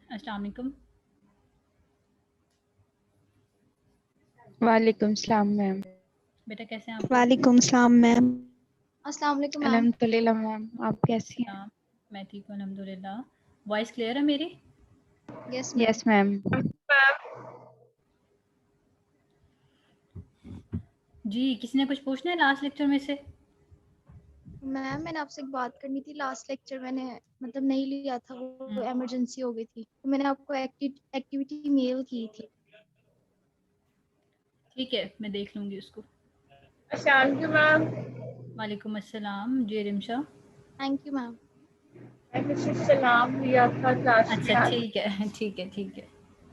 अस्सलाम वालेकुम। वालेकुम सलाम मैम। बेटा कैसे हैं आप लोग? वालेकुम सलाम मैम। अस्सलाम वालेकुम मैम। अल्हम्दुलिल्लाह मैम, आप कैसी हैं? हाँ, मैं ठीक हूँ अल्हम्दुलिल्लाह। वॉइस क्लियर है मेरी? Yes ma'am. Yes ma'am. जी, किसी ने कुछ पूछना है लास्ट लेक्चर में से? मैम मैंने आपसे एक बात करनी थी। लास्ट लेक्चर मैंने मतलब नहीं लिया था, वो इमरजेंसी हो गई थी, तो मैंने आपको एक्टिविटी मेल की थी। ठीक है, मैं देख लूँगी उसको। अस्सलाम मैम। वालेकुम अस्सलाम। जी रिमशा। Thank you ma'am. मैंने सिर्फ सलाम लिया था क्लास में अच्छा आज। ठीक है ठीक है ठीक है।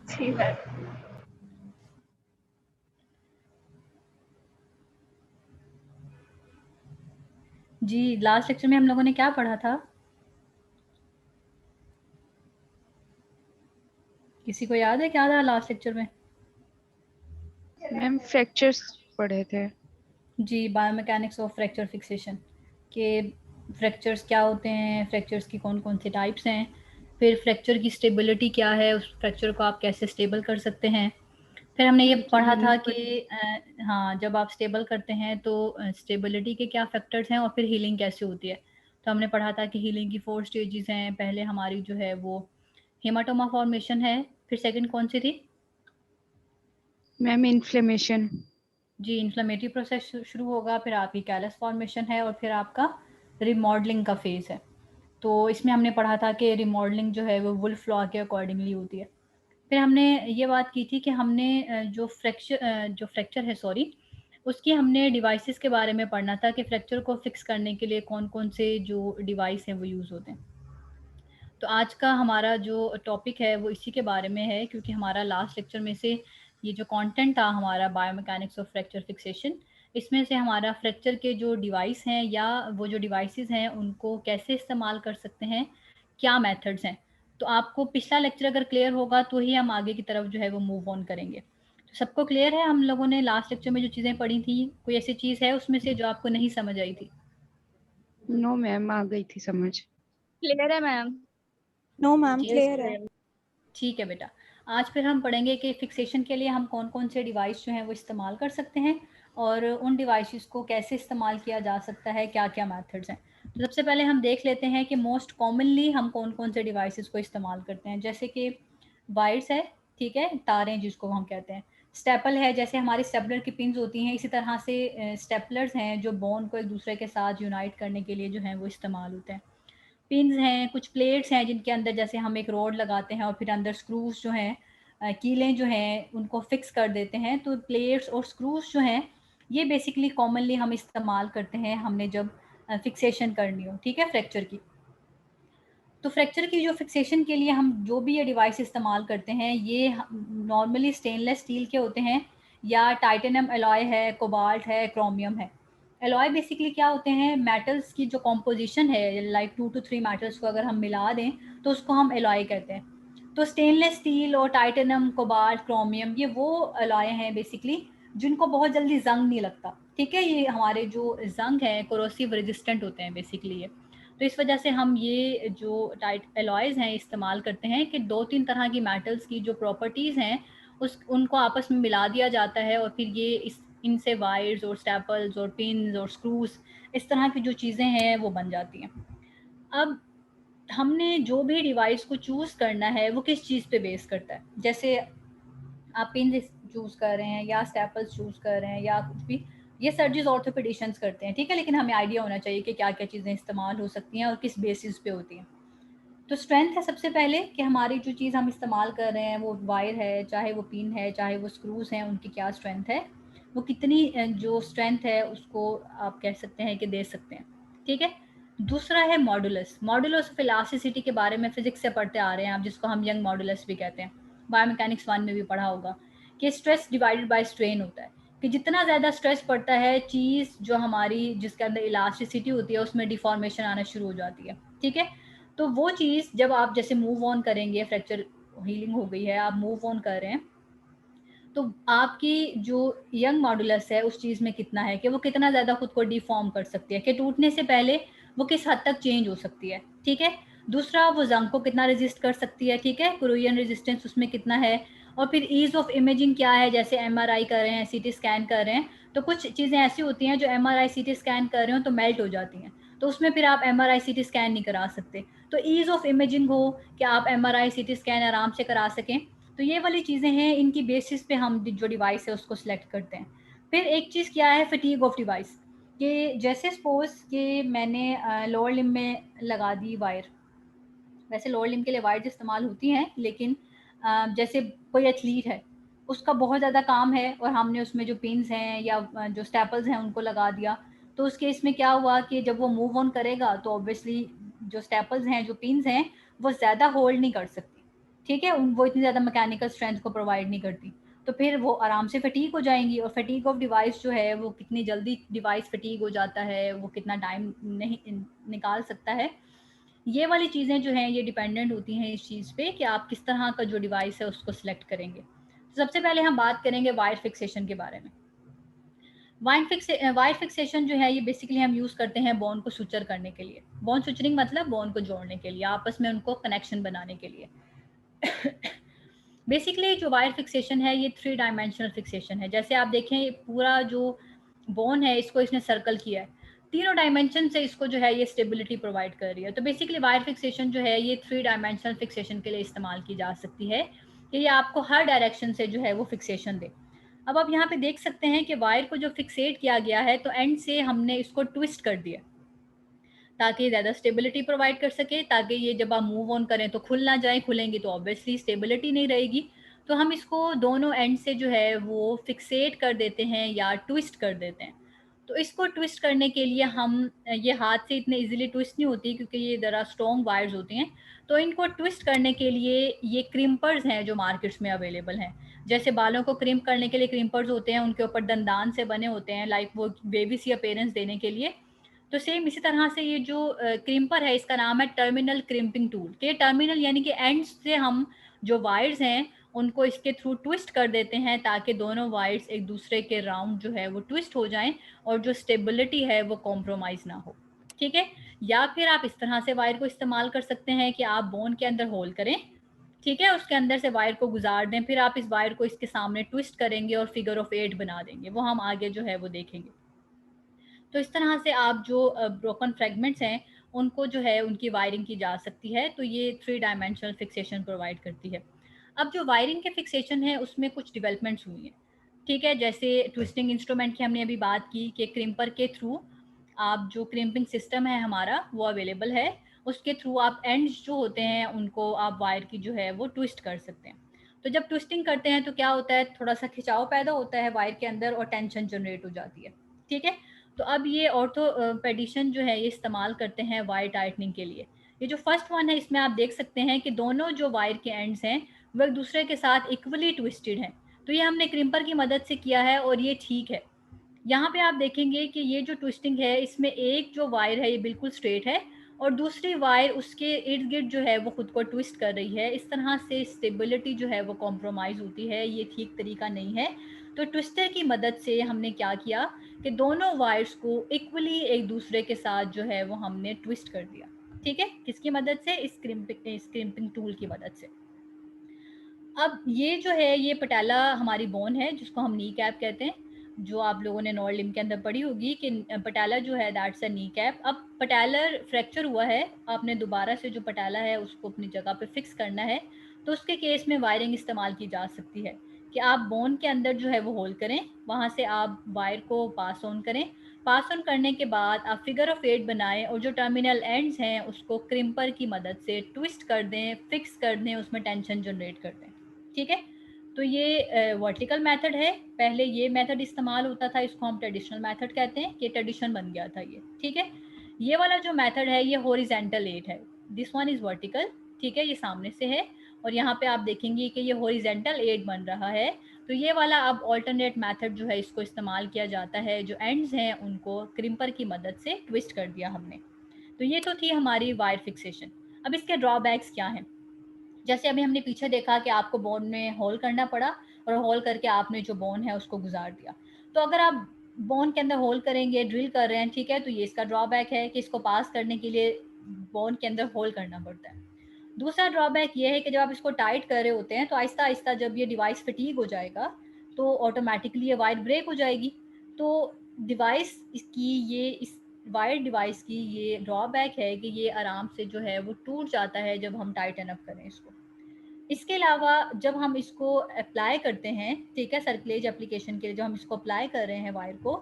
जी है। जी, लास्ट लेक्चर में हम लोगों ने क्या पढ़ा था? किसी को याद है क्या था लास्ट लेक्चर में? मैम फ्रैक्चर्स पढ़े थे। जी, बायोमैकेनिक्स ऑफ फ्रैक्चर फिक्सेशन के फ्रैक्चर्स क्या होते हैं, फ्रैक्चर्स की कौन-कौन से टाइप्स हैं, फिर फ्रैक्चर की स्टेबिलिटी क्या है, उस फ्रैक्चर को आप कैसे स्टेबल कर सकते हैं। फिर हमने ये पढ़ा था कि हाँ, जब आप स्टेबल करते हैं तो स्टेबिलिटी के क्या फैक्टर्स हैं और फिर हीलिंग कैसे होती है। तो हमने पढ़ा था कि हीलिंग की 4 स्टेजेस हैं। पहले हमारी जो है वो हेमाटोमा फॉर्मेशन है, फिर सेकंड कौन-सी थी? Ma'am inflammation. जी, इन्फ्लेमेटरी प्रोसेस शुरू होगा, फिर आपकी कैलस फॉर्मेशन है और फिर आपका रिमॉडलिंग का फेज़ है। तो इसमें हमने पढ़ा था कि रिमॉडलिंग जो है वो वुल्फ लॉ के अकॉर्डिंगली होती है। फिर हमने ये बात की थी कि हमने जो फ्रैक्चर है सॉरी, उसकी हमने डिवाइसेस के बारे में पढ़ना था कि फ्रैक्चर को फिक्स करने के लिए कौन-कौन से जो डिवाइस हैं वो यूज़ होते हैं। तो आज का हमारा जो टॉपिक है वो इसी के बारे में है, क्योंकि हमारा लास्ट लेक्चर में से ये जो कंटेंट था हमारा बायोमैकेनिक्स ऑफ फ्रैक्चर फिक्सेशन, इसमें से हमारा फ्रैक्चर के जो डिवाइस हैं या वो जो डिवाइसेस हैं उनको कैसे इस्तेमाल कर सकते हैं, क्या मेथड्स हैं। तो आपको पिछला लेक्चर अगर क्लियर होगा तो ही हम आगे की तरफ जो है वो मूव ऑन करेंगे। तो सबको क्लियर है? हम लोगों ने लास्ट लेक्चर में जो चीज़ें पढ़ी थी, कोई ऐसी चीज़ है उसमें से जो आपको नहीं समझ आई थी? नो मैम, आ गई थी समझ। क्लियर है मैम। नो मैम, ठीक क्लियर है। ठीक है बेटा। आज फिर हम पढ़ेंगे कि फिक्सेशन के लिए हम कौन-कौन से डिवाइस जो हैं वो इस्तेमाल कर सकते हैं और उन डिवाइसेस को कैसे इस्तेमाल किया जा सकता है, क्या-क्या मेथड्स हैं। तो सबसे पहले हम देख लेते हैं कि मोस्ट कॉमनली हम कौन-कौन से डिवाइसेस को इस्तेमाल करते हैं। जैसे कि वायर्स है, ठीक है, तारें जिसको हम कहते हैं। स्टेपल है, जैसे हमारी स्टेपलर की पिन्स होती हैं, इसी तरह से स्टेपलर्स हैं जो बोन को एक दूसरे के साथ यूनाइट करने के लिए जो हैं वो इस्तेमाल होते हैं। पिन्स हैं, कुछ प्लेट्स हैं जिनके अंदर जैसे हम एक रॉड लगाते हैं और फिर अंदर स्क्रूज जो हैं, कीलें जो हैं उनको फिक्स कर देते हैं। तो प्लेट्स और स्क्रूज जो हैं ये बेसिकली कॉमनली हम इस्तेमाल करते हैं हमने जब फिक्सेशन करनी हो, ठीक है, फ्रैक्चर की। तो फ्रैक्चर की जो फिक्सेशन के लिए हम जो भी ये डिवाइस इस्तेमाल करते हैं ये नॉर्मली स्टेनलेस स्टील के होते हैं या टाइटेनियम एलॉय है, कोबाल्ट है, क्रोमियम है। एलॉय बेसिकली क्या होते हैं, मेटल्स की जो कॉम्पोजिशन है, लाइक 2 to 3 मेटल्स को अगर हम मिला दें तो उसको हम एलॉय कहते हैं। तो स्टेनलेस स्टील और टाइटेनियम, कोबाल्ट, क्रोमियम ये वो एलॉय हैं बेसिकली जिनको बहुत जल्दी जंग नहीं लगता, ठीक है। ये हमारे जो जंग है कोरोसिव रेजिस्टेंट होते हैं बेसिकली ये। तो इस वजह से हम ये जो टाइट एलॉयज़ हैं इस्तेमाल करते हैं कि 2-3 तरह की मेटल्स की जो प्रॉपर्टीज़ हैं उस उनको आपस में मिला दिया जाता है और फिर ये इस इनसे वायर्स और स्टेपल्स और पिन्स और स्क्रूज इस तरह की जो चीज़ें हैं वो बन जाती हैं। अब हमने जो भी डिवाइस को चूज़ करना है वो किस चीज़ पे बेस करता है। जैसे आप पिन चूज़ कर रहे हैं या स्टेपल्स चूज़ कर रहे हैं या कुछ भी, ये सर्जरीज ऑर्थोपेडिशियंस करते हैं, ठीक है। लेकिन हमें आइडिया होना चाहिए कि क्या क्या चीज़ें इस्तेमाल हो सकती हैं और किस बेसिस पे होती हैं। तो स्ट्रेंथ है सबसे पहले कि हमारी जो चीज़ हम इस्तेमाल कर रहे हैं वो वायर है, चाहे वो पिन है, चाहे वो स्क्रूज हैं, उनकी क्या स्ट्रेंथ है, वो कितनी जो स्ट्रेंथ है उसको आप कह सकते हैं कि दे सकते हैं, ठीक है। दूसरा है मॉडुलस। मॉडुलस ऑफ इलास्टिसिटी के बारे में फिजिक्स से पढ़ते आ रहे हैं आप, जिसको हम यंग मॉडुलस भी कहते हैं। बायोमैकेनिक्स 1 में भी पढ़ा होगा कि स्ट्रेस डिवाइडेड बाय स्ट्रेन होता है, कि जितना ज़्यादा स्ट्रेस पड़ता है चीज़ जो हमारी जिसके अंदर इलास्टिसिटी होती है उसमें डिफॉर्मेशन आना शुरू हो जाती है, ठीक है। तो वो चीज़ जब आप जैसे मूव ऑन करेंगे, फ्रैक्चर हीलिंग हो गई है, आप मूव ऑन कर रहे हैं, तो आपकी जो यंग मॉडुलस है उस चीज़ में कितना है कि वो कितना ज़्यादा खुद को डिफॉर्म कर सकती है, कि टूटने से पहले वो किस हद तक चेंज हो सकती है, ठीक है। दूसरा वो जंग को कितना रेजिस्ट कर सकती है, ठीक है, कोरोजन रेजिस्टेंस उसमें कितना है, और फिर ईज ऑफ इमेजिंग क्या है, जैसे एमआरआई कर रहे हैं, सीटी स्कैन कर रहे हैं, तो कुछ चीज़ें ऐसी होती हैं जो एमआरआई सीटी स्कैन कर रहे हो तो मेल्ट हो जाती हैं, तो उसमें फिर आप एमआरआई सीटी स्कैन नहीं करा सकते। तो ईज ऑफ इमेजिंग हो कि आप एमआरआई सीटी स्कैन आराम से करा सकें, तो ये वाली चीज़ें हैं, इनकी बेसिस पे हम जो डिवाइस है उसको सिलेक्ट करते हैं। फिर एक चीज़ क्या है, फटीग ऑफ डिवाइस, कि जैसे सपोज कि मैंने लोअर लिम में लगा दी वायर, वैसे लोअर लिम के लिए वायर इस्तेमाल होती हैं, लेकिन जैसे कोई एथलीट है, उसका बहुत ज़्यादा काम है और हमने उसमें जो पिन्स हैं या जो स्टेपल्स हैं उनको लगा दिया, तो उस केस में क्या हुआ कि जब वो मूव ऑन करेगा तो ऑब्वियसली जो स्टेपल्स हैं, जो पिन्स हैं, वो ज़्यादा होल्ड नहीं कर सकती, ठीक है, वो इतनी ज़्यादा मैकेनिकल स्ट्रेंथ को प्रोवाइड नहीं करती, तो फिर वो आराम से फटीग हो जाएंगी। और फटीग ऑफ डिवाइस जो है वो कितनी जल्दी डिवाइस फटीग हो जाता है, वो कितना टाइम नहीं निकाल सकता है, ये वाली चीज़ें जो हैं ये डिपेंडेंट होती हैं इस चीज़ पे कि आप किस तरह का जो डिवाइस है उसको सिलेक्ट करेंगे। तो सबसे पहले हम बात करेंगे वायर फिक्सेशन के बारे में। वायर फिक्सेशन जो है ये बेसिकली हम यूज़ करते हैं बोन को सुचर करने के लिए। बोन सुचरिंग मतलब बोन को जोड़ने के लिए, आपस में उनको कनेक्शन बनाने के लिए। बेसिकली जो वायर फिक्सेशन है ये 3 डायमेंशनल फिक्सेशन है। जैसे आप देखें ये पूरा जो बोन है इसको इसने सर्कल किया है, तीनों डायमेंशन से इसको जो है ये स्टेबिलिटी प्रोवाइड कर रही है। तो बेसिकली वायर फिक्सेशन जो है ये 3 डायमेंशनल फिक्सेशन के लिए इस्तेमाल की जा सकती है कि ये आपको हर डायरेक्शन से जो है वो फिक्सेशन दे। अब आप यहाँ पे देख सकते हैं कि वायर को जो फिक्सेट किया गया है तो एंड से हमने इसको ट्विस्ट कर दिया ताकि ज़्यादा स्टेबिलिटी प्रोवाइड कर सके, ताकि ये जब आप मूव ऑन करें तो खुल ना जाए, खुलेंगी तो ऑब्वियसली स्टेबिलिटी नहीं रहेगी। तो हम इसको दोनों एंड से जो है वो फिक्सेट कर देते हैं या ट्विस्ट कर देते हैं। तो इसको ट्विस्ट करने के लिए हम ये हाथ से इतने इजीली ट्विस्ट नहीं होती क्योंकि ये ज़रा स्ट्रॉन्ग वायर्स होती हैं, तो इनको ट्विस्ट करने के लिए ये क्रिम्पर्स हैं जो मार्केट्स में अवेलेबल हैं। जैसे बालों को क्रिम्प करने के लिए क्रिम्पर्स होते हैं, उनके ऊपर दंदान से बने होते हैं, लाइक वो बेबी सी अपीयरेंस देने के लिए। तो सेम इसी तरह से ये जो क्रिम्पर है इसका नाम है टर्मिनल क्रिम्पिंग टूल, के टर्मिनल यानी कि एंड से हम जो वायर्स हैं उनको इसके थ्रू ट्विस्ट कर देते हैं ताकि दोनों वायर्स एक दूसरे के राउंड जो है वो ट्विस्ट हो जाएं और जो स्टेबिलिटी है वो कॉम्प्रोमाइज़ ना हो, ठीक है। या फिर आप इस तरह से वायर को इस्तेमाल कर सकते हैं कि आप बोन के अंदर होल करें, ठीक है, उसके अंदर से वायर को गुजार दें, फिर आप इस वायर को इसके सामने ट्विस्ट करेंगे और फिगर ऑफ 8 बना देंगे, वो हम आगे जो है वो देखेंगे। तो इस तरह से आप जो ब्रोकन फ्रेगमेंट्स हैं उनको जो है उनकी वायरिंग की जा सकती है। तो ये 3 डायमेंशनल फिक्सेशन प्रोवाइड करती है। अब जो वायरिंग के फिक्सेशन है उसमें कुछ डेवलपमेंट्स हुई हैं, ठीक है, जैसे ट्विस्टिंग इंस्ट्रूमेंट की हमने अभी बात की कि क्रिम्पर के थ्रू आप जो क्रिम्पिंग सिस्टम है हमारा वो अवेलेबल है, उसके थ्रू आप एंड्स जो होते हैं उनको आप वायर की जो है वो ट्विस्ट कर सकते हैं। तो जब ट्विस्टिंग करते हैं तो क्या होता है, थोड़ा सा खिंचाव पैदा होता है वायर के अंदर और टेंशन जनरेट हो जाती है, ठीक है। तो अब ये ऑर्थोपेडिशन जो है ये इस्तेमाल करते हैं वायर टाइटनिंग के लिए। ये जो फर्स्ट वन है इसमें आप देख सकते हैं कि दोनों जो वायर के एंड्स हैं वो एक दूसरे के साथ इक्वली ट्विस्टेड हैं। तो ये हमने क्रिम्पर की मदद से किया है और ये ठीक है। यहाँ पे आप देखेंगे कि ये जो ट्विस्टिंग है इसमें एक जो वायर है ये बिल्कुल स्ट्रेट है और दूसरी वायर उसके इर्द गिर्द जो है वो खुद को ट्विस्ट कर रही है। इस तरह से स्टेबिलिटी जो है वो कॉम्प्रोमाइज़ होती है, ये ठीक तरीका नहीं है। तो ट्विस्टर की मदद से हमने क्या किया कि दोनों वायर्स को इक्वली एक दूसरे के साथ जो है वो हमने ट्विस्ट कर दिया, ठीक है, किसकी मदद से, इस क्रिम्पिंग टूल की मदद से। अब ये जो है ये पटेला हमारी बोन है जिसको हम नी कैप कहते हैं, जो आप लोगों ने नॉर लिम के अंदर पढ़ी होगी कि पटेला जो है दैट्स अ नी कैप। अब पटेलर फ्रैक्चर हुआ है, आपने दोबारा से जो पटेला है उसको अपनी जगह पे फिक्स करना है, तो उसके केस में वायरिंग इस्तेमाल की जा सकती है कि आप बोन के अंदर जो है वो होल करें, वहाँ से आप वायर को पास ऑन करें, पास ऑन करने के बाद आप फिगर ऑफ 8 बनाएं और जो टर्मिनल एंड्स हैं उसको क्रिम्पर की मदद से ट्विस्ट कर दें, फिक्स कर दें, उसमें टेंशन जनरेट कर दें, ठीक है। तो ये वर्टिकल मेथड है, पहले ये मेथड इस्तेमाल होता था, इसको हम ट्रेडिशनल मेथड कहते हैं, कि ट्रेडिशन बन गया था ये, ठीक है। ये वाला जो मेथड है ये हॉरिजेंटल 8 है, दिस वन इज़ वर्टिकल, ठीक है, ये सामने से है और यहाँ पे आप देखेंगे कि ये हॉरिजेंटल 8 बन रहा है। तो ये वाला अब ऑल्टरनेट मेथड जो है इसको इस्तेमाल किया जाता है, जो एंड्स हैं उनको क्रिम्पर की मदद से ट्विस्ट कर दिया हमने। तो ये तो थी हमारी वायर फिक्सेशन। अब इसके ड्रॉबैक्स क्या हैं, जैसे अभी हमने पीछे देखा कि आपको बोन में होल करना पड़ा और होल करके आपने जो बोन है उसको गुजार दिया। तो अगर आप बोन के अंदर होल करेंगे, ड्रिल कर रहे हैं, ठीक है, तो ये इसका ड्रॉबैक है कि इसको पास करने के लिए बोन के अंदर होल करना पड़ता है। दूसरा ड्रॉबैक ये है कि जब आप इसको टाइट कर रहे होते हैं तो आहिस्ता आहिस्ता जब ये डिवाइस फटीग हो जाएगा तो ऑटोमेटिकली ये वायर ब्रेक हो जाएगी। तो डिवाइस इसकी ये इस वायर डिवाइस की ये ड्रॉबैक है कि ये आराम से जो है वो टूट जाता है जब हम टाइटन अप करें इसको। इसके अलावा जब हम इसको अप्लाई करते हैं, ठीक है, सर्कुलेज एप्लीकेशन के लिए जब हम इसको अप्लाई कर रहे हैं वायर को,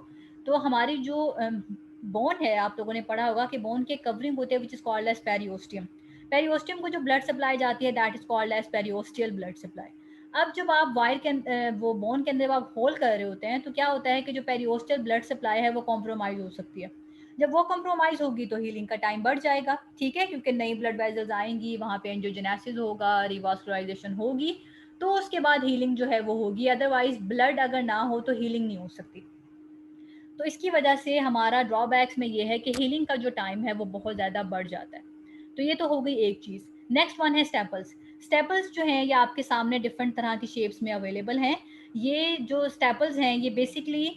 तो हमारी जो बोन है, आप लोगों ने पढ़ा होगा कि बोन के कवरिंग होते हैं which is called as periosteum. Periosteum को जो ब्लड सप्लाई जाती है that is called as periosteal blood supply. अब जब आप वायर के वो बोन के अंदर आप होल कर रहे होते हैं तो क्या होता है कि जो पेरियोस्टियल ब्लड सप्लाई है वो कॉम्प्रोमाइज हो सकती है। जब वो कॉम्प्रोमाइज होगी तो हीलिंग का टाइम बढ़ जाएगा, ठीक है, क्योंकि नई ब्लड वेजल्स आएंगी, वहाँ पे एंजियोजेनेसिस होगा, रिवास्कुलराइजेशन होगी, तो उसके बाद हीलिंग जो है वो होगी। अदरवाइज ब्लड अगर ना हो तो हीलिंग नहीं हो सकती। तो इसकी वजह से हमारा ड्रॉबैक्स में ये है कि हीलिंग का जो टाइम है वो बहुत ज़्यादा बढ़ जाता है। तो ये तो हो गई एक चीज़। नेक्स्ट वन है स्टेपल्स। स्टेपल्स जो हैं ये आपके सामने डिफरेंट तरह की शेप्स में अवेलेबल हैं। ये जो स्टेपल्स हैं ये बेसिकली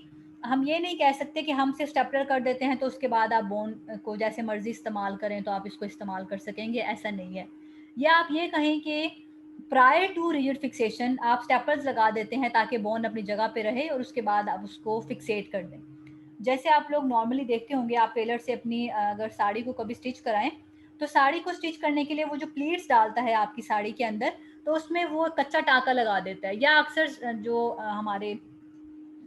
हम ये नहीं कह सकते कि हम सिर्फ स्टेपलर कर देते हैं तो उसके बाद आप बोन को जैसे मर्जी इस्तेमाल करें तो आप इसको इस्तेमाल कर सकेंगे, ऐसा नहीं है। या आप ये कहें कि प्रायर टू रिजिड फिक्सेशन आप स्टेपल्स लगा देते हैं ताकि बोन अपनी जगह पे रहे और उसके बाद आप उसको फिक्सेट कर दें। जैसे आप लोग नॉर्मली देखते होंगे, आप टेलर से अपनी अगर साड़ी को कभी स्टिच कराएं तो साड़ी को स्टिच करने के लिए वो जो प्लीट्स डालता है आपकी साड़ी के अंदर, तो उसमें वो कच्चा टाका लगा देता है। या अक्सर जो हमारे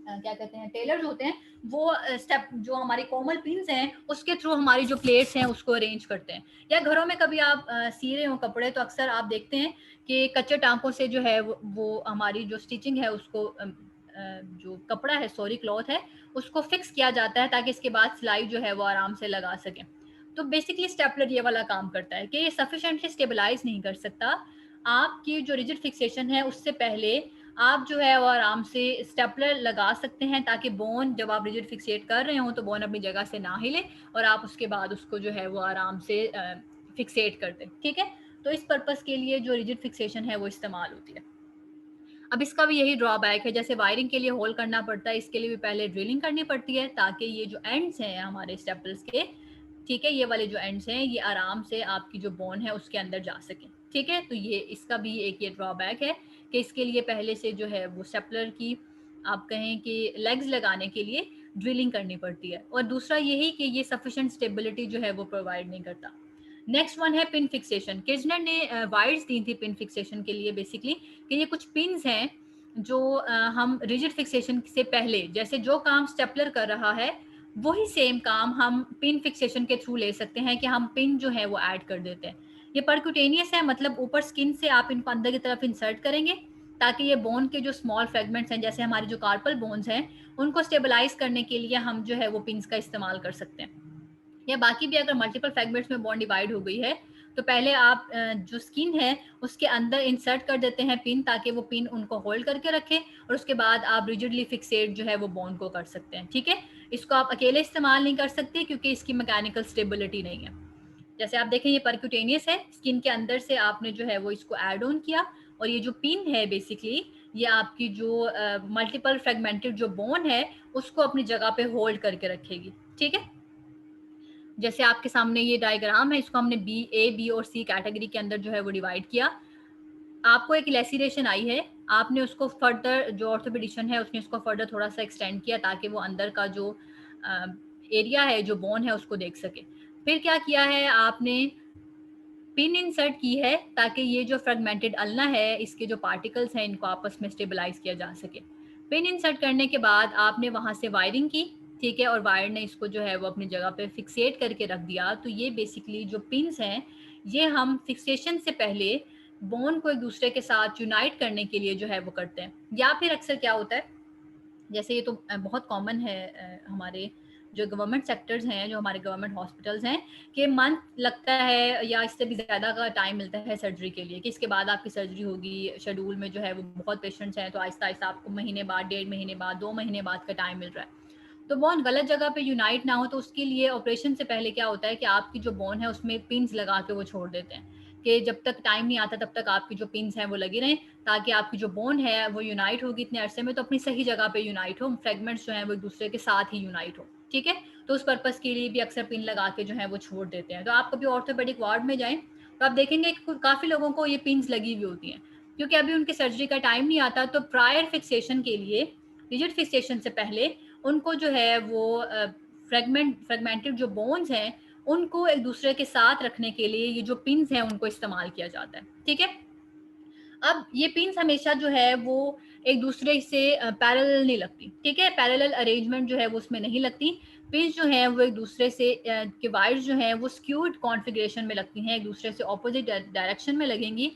क्या कहते हैं टेलर्स होते हैं वो स्टेप जो हमारी कोमल पिन्स हैं उसके थ्रू हमारी जो प्लेट्स हैं उसको अरेंज करते हैं। या घरों में कभी आप सी रहे हो कपड़े तो अक्सर आप देखते हैं कि कच्चे टांकों से जो है वो हमारी जो स्टिचिंग है उसको जो कपड़ा है, सॉरी क्लॉथ है, उसको फिक्स किया जाता है ताकि इसके बाद सिलाई जो है वो आराम से लगा सकें। तो बेसिकली स्टेपलर ये वाला काम करता है कि ये सफिशिएंटली स्टेबलाइज नहीं कर सकता। आपकी जो रिजिड फिक्सेशन है उससे पहले आप जो है वो आराम से स्टेपलर लगा सकते हैं ताकि बोन जब आप रिजिड फिक्सेट कर रहे हो तो बोन अपनी जगह से ना हिले और आप उसके बाद उसको जो है वो आराम से फिक्सेट कर दें, ठीक है। तो इस पर्पस के लिए जो रिजिड फिक्सेशन है वो इस्तेमाल होती है। अब इसका भी यही ड्रॉबैक है, जैसे वायरिंग के लिए होल करना पड़ता है, इसके लिए भी पहले ड्रिलिंग करनी पड़ती है ताकि ये जो एंड्स हैं हमारे स्टेपल्स के, ठीक है, ये वाले जो एंड्स हैं ये आराम से आपकी जो बोन है उसके अंदर जा सकें, ठीक है। तो ये इसका भी एक ये ड्रॉबैक है कि इसके लिए पहले से जो है वो स्टेपलर की आप कहें कि लेग्स लगाने के लिए ड्रिलिंग करनी पड़ती है। और दूसरा यही कि ये सफिशिएंट स्टेबिलिटी जो है वो प्रोवाइड नहीं करता। नेक्स्ट वन है पिन फिक्सेशन। किर्चनर ने वाइड्स दी थी पिन फिक्सेशन के लिए बेसिकली कि ये कुछ पिन्स हैं जो हम रिजिड फिक्सेशन से पहले जैसे जो काम स्टेपलर कर रहा है वही सेम काम हम पिन फिक्सेशन के थ्रू ले सकते हैं कि हम पिन जो है वो ऐड कर देते हैं। ये परक्यूटेनियस है, मतलब ऊपर स्किन से आप इनको अंदर की तरफ इंसर्ट करेंगे ताकि ये बोन के जो स्मॉल फ्रेगमेंट्स हैं जैसे हमारी जो कार्पल बोन्स हैं उनको स्टेबलाइज करने के लिए हम जो है वो पिन्स का इस्तेमाल कर सकते हैं। या बाकी भी अगर मल्टीपल फ्रेगमेंट्स में बोन डिवाइड हो गई है तो पहले आप जो स्किन है उसके अंदर इंसर्ट कर देते हैं पिन ताकि वो पिन उनको होल्ड करके रखे और उसके बाद आप रिजिडली फिक्सेट जो है वो बोन को कर सकते हैं, ठीक है। इसको आप अकेले इस्तेमाल नहीं कर सकते क्योंकि इसकी मैकेनिकल स्टेबिलिटी नहीं है। जैसे आप देखें ये परक्यूटेनियस है, स्किन के अंदर से आपने जो है वो इसको ऐड ऑन किया और ये जो पिन है बेसिकली ये आपकी जो मल्टीपल फ्रेगमेंटेड जो बोन है उसको अपनी जगह पे होल्ड करके रखेगी, ठीक है। जैसे आपके सामने ये डायग्राम है, इसको हमने ए बी और सी कैटेगरी के अंदर जो है वो डिवाइड किया। आपको एक लेसिरेशन आई है, आपने उसको फर्दर जो ऑर्थोपेडिशियन है उसने उसको फर्दर थोड़ा सा एक्सटेंड किया ताकि वो अंदर का जो एरिया है जो बोन है उसको देख सके। फिर क्या किया है, आपने पिन इंसर्ट की है ताकि ये जो फ्रेगमेंटेड अल्ना है इसके जो पार्टिकल्स हैं इनको आपस में स्टेबलाइज किया जा सके। पिन इंसर्ट करने के बाद आपने वहां से वायरिंग की, ठीक है, और वायर ने इसको जो है वो अपनी जगह पे फिक्सेट करके रख दिया। तो ये बेसिकली जो पिन्स हैं ये हम फिक्सेशन से पहले बोन को एक दूसरे के साथ यूनाइट करने के लिए जो है वो करते हैं। या फिर अक्सर क्या होता है, जैसे ये तो बहुत कॉमन है हमारे जो गवर्नमेंट सेक्टर्स हैं, जो हमारे गवर्नमेंट हॉस्पिटल्स हैं, कि मंथ लगता है या इससे भी ज़्यादा का टाइम मिलता है सर्जरी के लिए कि इसके बाद आपकी सर्जरी होगी। शेड्यूल में जो है वो बहुत पेशेंट्स हैं तो आहिस्ता आहिस्ता आपको महीने बाद, 1.5 महीने बाद, 2 महीने बाद का टाइम मिल रहा है। तो बोन गलत जगह पे यूनाइट ना हो तो उसके लिए ऑपरेशन से पहले क्या होता है कि आपकी जो बोन है उसमें पिन्स लगा के वो छोड़ देते हैं कि जब तक टाइम नहीं आता तब तक आपकी जो पिन्स हैं वो लगी रहें ताकि आपकी जो बोन है वो यूनाइट होगी इतने अरसे में तो अपनी सही जगह पे यूनाइट हो, फ्रेगमेंट्स जो हैं वो एक दूसरे के साथ ही यूनाइट हो, ठीक है। तो उस पर्पज़ के लिए भी अक्सर पिन लगा के जो है वो छोड़ देते हैं। तो आप कभी ऑर्थोपेडिक वार्ड में जाएँ तो आप देखेंगे कि काफ़ी लोगों को ये पिन्स लगी हुई होती हैं, क्योंकि अभी उनकी सर्जरी का टाइम नहीं आता। तो प्रायर फिक्सेशन के लिए, रिजिड फिक्सेशन से पहले उनको जो है वो फ्रेगमेंटेड जो बोन्स हैं उनको एक दूसरे के साथ रखने के लिए ये जो पिन्स हैं उनको इस्तेमाल किया जाता है। ठीक है, अब ये पिन्स हमेशा जो है वो एक दूसरे से पैरेलल नहीं लगती। ठीक है, पैरेलल अरेंजमेंट जो है वो उसमें नहीं लगती। पिन्स जो हैं वो एक दूसरे से के वायर्स जो हैं वो स्क्यूड कॉन्फ़िगरेशन में लगती हैं, एक दूसरे से ऑपोजिट डायरेक्शन में लगेंगी।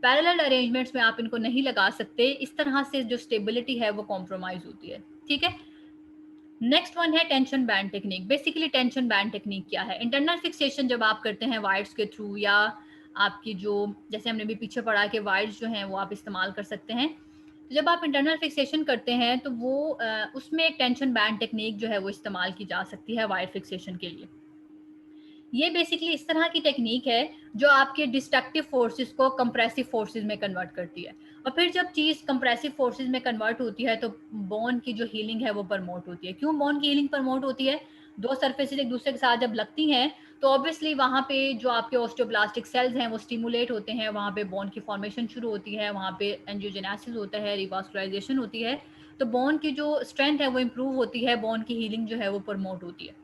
पैरेलल अरेंजमेंट्स में आप इनको नहीं लगा सकते, इस तरह से जो स्टेबिलिटी है वो कॉम्प्रोमाइज़ होती है। ठीक है, नेक्स्ट वन है tension band technique. Basically tension band technique क्या है? इंटरनल फिक्सेशन जब आप करते हैं वायर्स के थ्रू, या आपकी जो जैसे हमने भी पीछे पढ़ा कि वायर्स जो हैं वो आप इस्तेमाल कर सकते हैं। तो जब आप इंटरनल फिक्सेशन करते हैं तो वो उसमें एक टेंशन बैंड टेक्निक जो है वो इस्तेमाल की जा सकती है वायर फिक्सेशन के लिए। ये बेसिकली इस तरह की टेक्निक है जो आपके डिस्ट्रक्टिव फोर्सेस को कंप्रेसिव फोर्सेस में कन्वर्ट करती है, और फिर जब चीज़ कंप्रेसिव फोर्सेस में कन्वर्ट होती है तो बोन की जो हीलिंग है वो प्रमोट होती है। क्यों बोन की हीलिंग प्रमोट होती है? दो सरफेसेस एक दूसरे के साथ जब लगती हैं तो ऑब्वियसली वहाँ पे जो आपके ऑस्टियोब्लास्टिक सेल्स हैं वो स्टिमुलेट होते हैं, वहाँ पे बोन की फॉर्मेशन शुरू होती है, वहाँ पे एंजियोजेनेसिस होता है, रिवास्कुलराइजेशन होती है, तो बोन की जो स्ट्रेंथ है वो इम्प्रूव होती है, बोन की हीलिंग जो है वो प्रमोट होती है।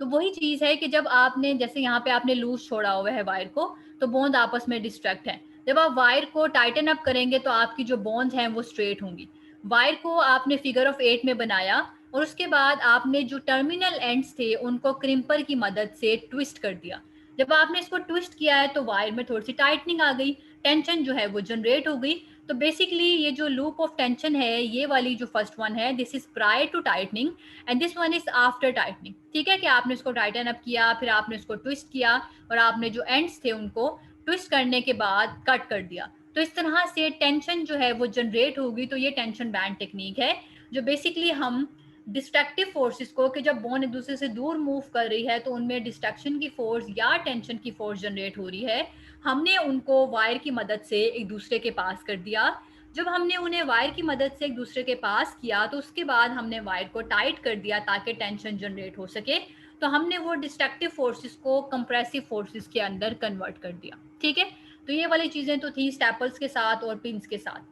तो वही चीज़ है कि जब आपने जैसे यहाँ पे आपने लूज छोड़ा हुआ है वायर को, तो बोन्स आपस में डिस्ट्रैक्ट हैं। जब आप वायर को टाइटन अप करेंगे तो आपकी जो बोन्स हैं वो स्ट्रेट होंगी। वायर को आपने फिगर ऑफ 8 में बनाया और उसके बाद आपने जो टर्मिनल एंड्स थे उनको क्रिम्पर की मदद से ट्विस्ट कर दिया। जब आपने इसको ट्विस्ट किया है तो वायर में थोड़ी सी टाइटनिंग आ गई, टेंशन जो है वो जनरेट हो गई। तो बेसिकली ये जो लूप ऑफ टेंशन है, ये वाली जो फर्स्ट वन है, this is prior to tightening and this one is after tightening. ठीक है, कि आपने इसको टाइटन अप किया, फिर आपने इसको ट्विस्ट किया और आपने जो एंड्स थे उनको ट्विस्ट करने के बाद कट कर दिया। तो इस तरह से टेंशन जो है वो जनरेट होगी। तो ये टेंशन बैंड टेक्निक है जो बेसिकली हम डिस्ट्रक्टिव फोर्सेस को, कि जब बोन एक दूसरे से दूर मूव कर रही है तो उनमें डिस्ट्रक्शन की फोर्स या टेंशन की फोर्स जनरेट हो रही है, हमने उनको वायर की मदद से एक दूसरे के पास कर दिया। जब हमने उन्हें वायर की मदद से एक दूसरे के पास किया तो उसके बाद हमने वायर को टाइट कर दिया ताकि टेंशन जनरेट हो सके। तो हमने वो डिस्ट्रक्टिव फोर्सेस को कंप्रेसिव फोर्सेस के अंदर कन्वर्ट कर दिया। ठीक है, तो ये वाली चीज़ें तो थी स्टेपल्स के साथ और पिन्स के साथ।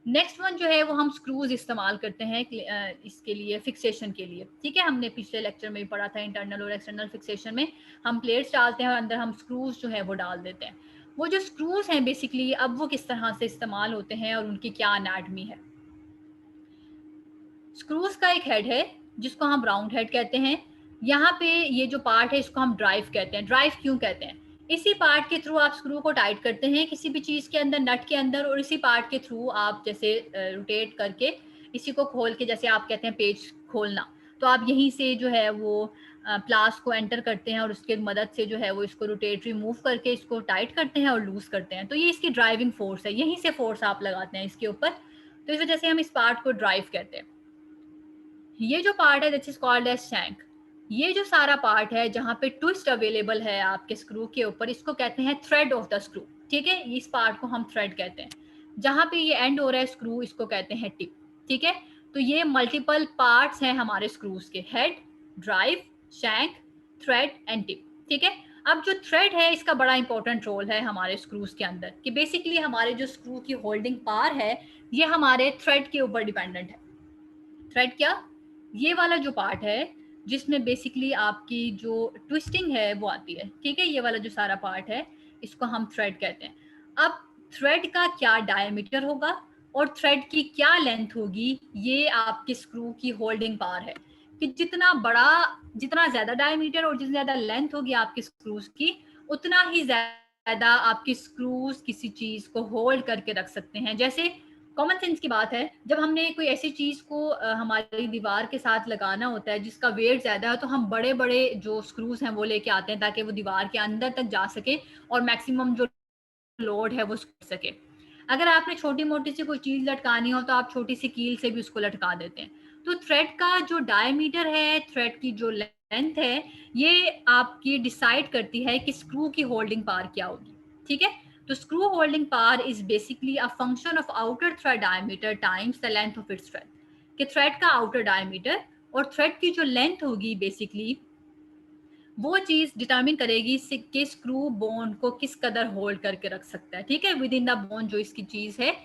नेक्स्ट वन जो है वो हम स्क्रूज इस्तेमाल करते हैं इसके लिए, फिक्सेशन के लिए। ठीक है, हमने पिछले लेक्चर में भी पढ़ा था इंटरनल और एक्सटर्नल फिक्सेशन में हम प्लेट्स डालते हैं और अंदर हम स्क्रूज जो है वो डाल देते हैं। वो जो स्क्रूज हैं बेसिकली अब वो किस तरह से इस्तेमाल होते हैं और उनकी क्या एनाटमी है। स्क्रूज का एक हेड है जिसको हम राउंड हेड कहते हैं। यहाँ पे ये जो पार्ट है इसको हम ड्राइव कहते हैं। ड्राइव क्यों कहते हैं? इसी पार्ट के थ्रू आप स्क्रू को टाइट करते हैं किसी भी चीज़ के अंदर, नट के अंदर, और इसी पार्ट के थ्रू आप जैसे रोटेट करके इसी को खोल के, जैसे आप कहते हैं पेज खोलना, तो आप यहीं से जो है वो प्लास को एंटर करते हैं और उसके मदद से जो है वो इसको रोटेटरी मूव करके इसको टाइट करते हैं और लूज करते हैं। तो ये इसकी ड्राइविंग फोर्स है, यहीं से फोर्स आप लगाते हैं इसके ऊपर। तो इस वजह से हम इस पार्ट को ड्राइव कहते हैं। ये जो पार्ट है that is called as shank. ये जो सारा पार्ट है जहाँ पे ट्विस्ट अवेलेबल है आपके स्क्रू के ऊपर, इसको कहते हैं थ्रेड ऑफ द स्क्रू। ठीक है, इस पार्ट को हम थ्रेड कहते हैं। जहाँ पे ये एंड हो रहा है स्क्रू, इसको कहते हैं टिप। ठीक है, तो ये मल्टीपल पार्ट्स हैं हमारे स्क्रूज के, head, drive, shank, thread and tip. ठीक है, अब जो थ्रेड है इसका बड़ा इंपॉर्टेंट रोल है हमारे स्क्रूज के अंदर, कि बेसिकली हमारे जो स्क्रू की होल्डिंग पार है ये हमारे थ्रेड के ऊपर डिपेंडेंट है। थ्रेड क्या? ये वाला जो पार्ट है जिसमें बेसिकली आपकी जो ट्विस्टिंग है वो आती है। ठीक है, ये वाला जो सारा पार्ट है इसको हम थ्रेड कहते हैं। अब थ्रेड का क्या डायमीटर होगा और थ्रेड की क्या लेंथ होगी, ये आपके स्क्रू की होल्डिंग पावर है, कि जितना ज्यादा डायमीटर और जितनी ज्यादा लेंथ होगी आपकी स्क्रूज की, उतना ही ज्यादा आपकी स्क्रूज किसी चीज को होल्ड करके रख सकते हैं। जैसे कॉमन सेंस की बात है, जब हमने कोई ऐसी चीज को हमारी दीवार के साथ लगाना होता है जिसका वेट ज्यादा है, तो हम बड़े बड़े जो स्क्रूज हैं वो लेके आते हैं ताकि वो दीवार के अंदर तक जा सके और मैक्सिमम जो लोड है वो कर सके। अगर आपने छोटी मोटी सी कोई चीज लटकानी हो तो आप छोटी सी कील से भी उसको लटका देते हैं। तो थ्रेड का जो डायमीटर है, थ्रेड की जो लेंथ है, ये आपकी डिसाइड करती है कि स्क्रू की होल्डिंग पावर क्या होगी। ठीक है, तो screw holding power is basically a function of outer thread diameter times the length of its thread। कि thread का outer diameter और थ्रेड की जो लेंथ होगी बेसिकली वो चीज डिटरमिन करेगी कि स्क्रू बोन को किस कदर होल्ड करके रख सकता है, ठीक है, विद इन द बोन जो इसकी चीज है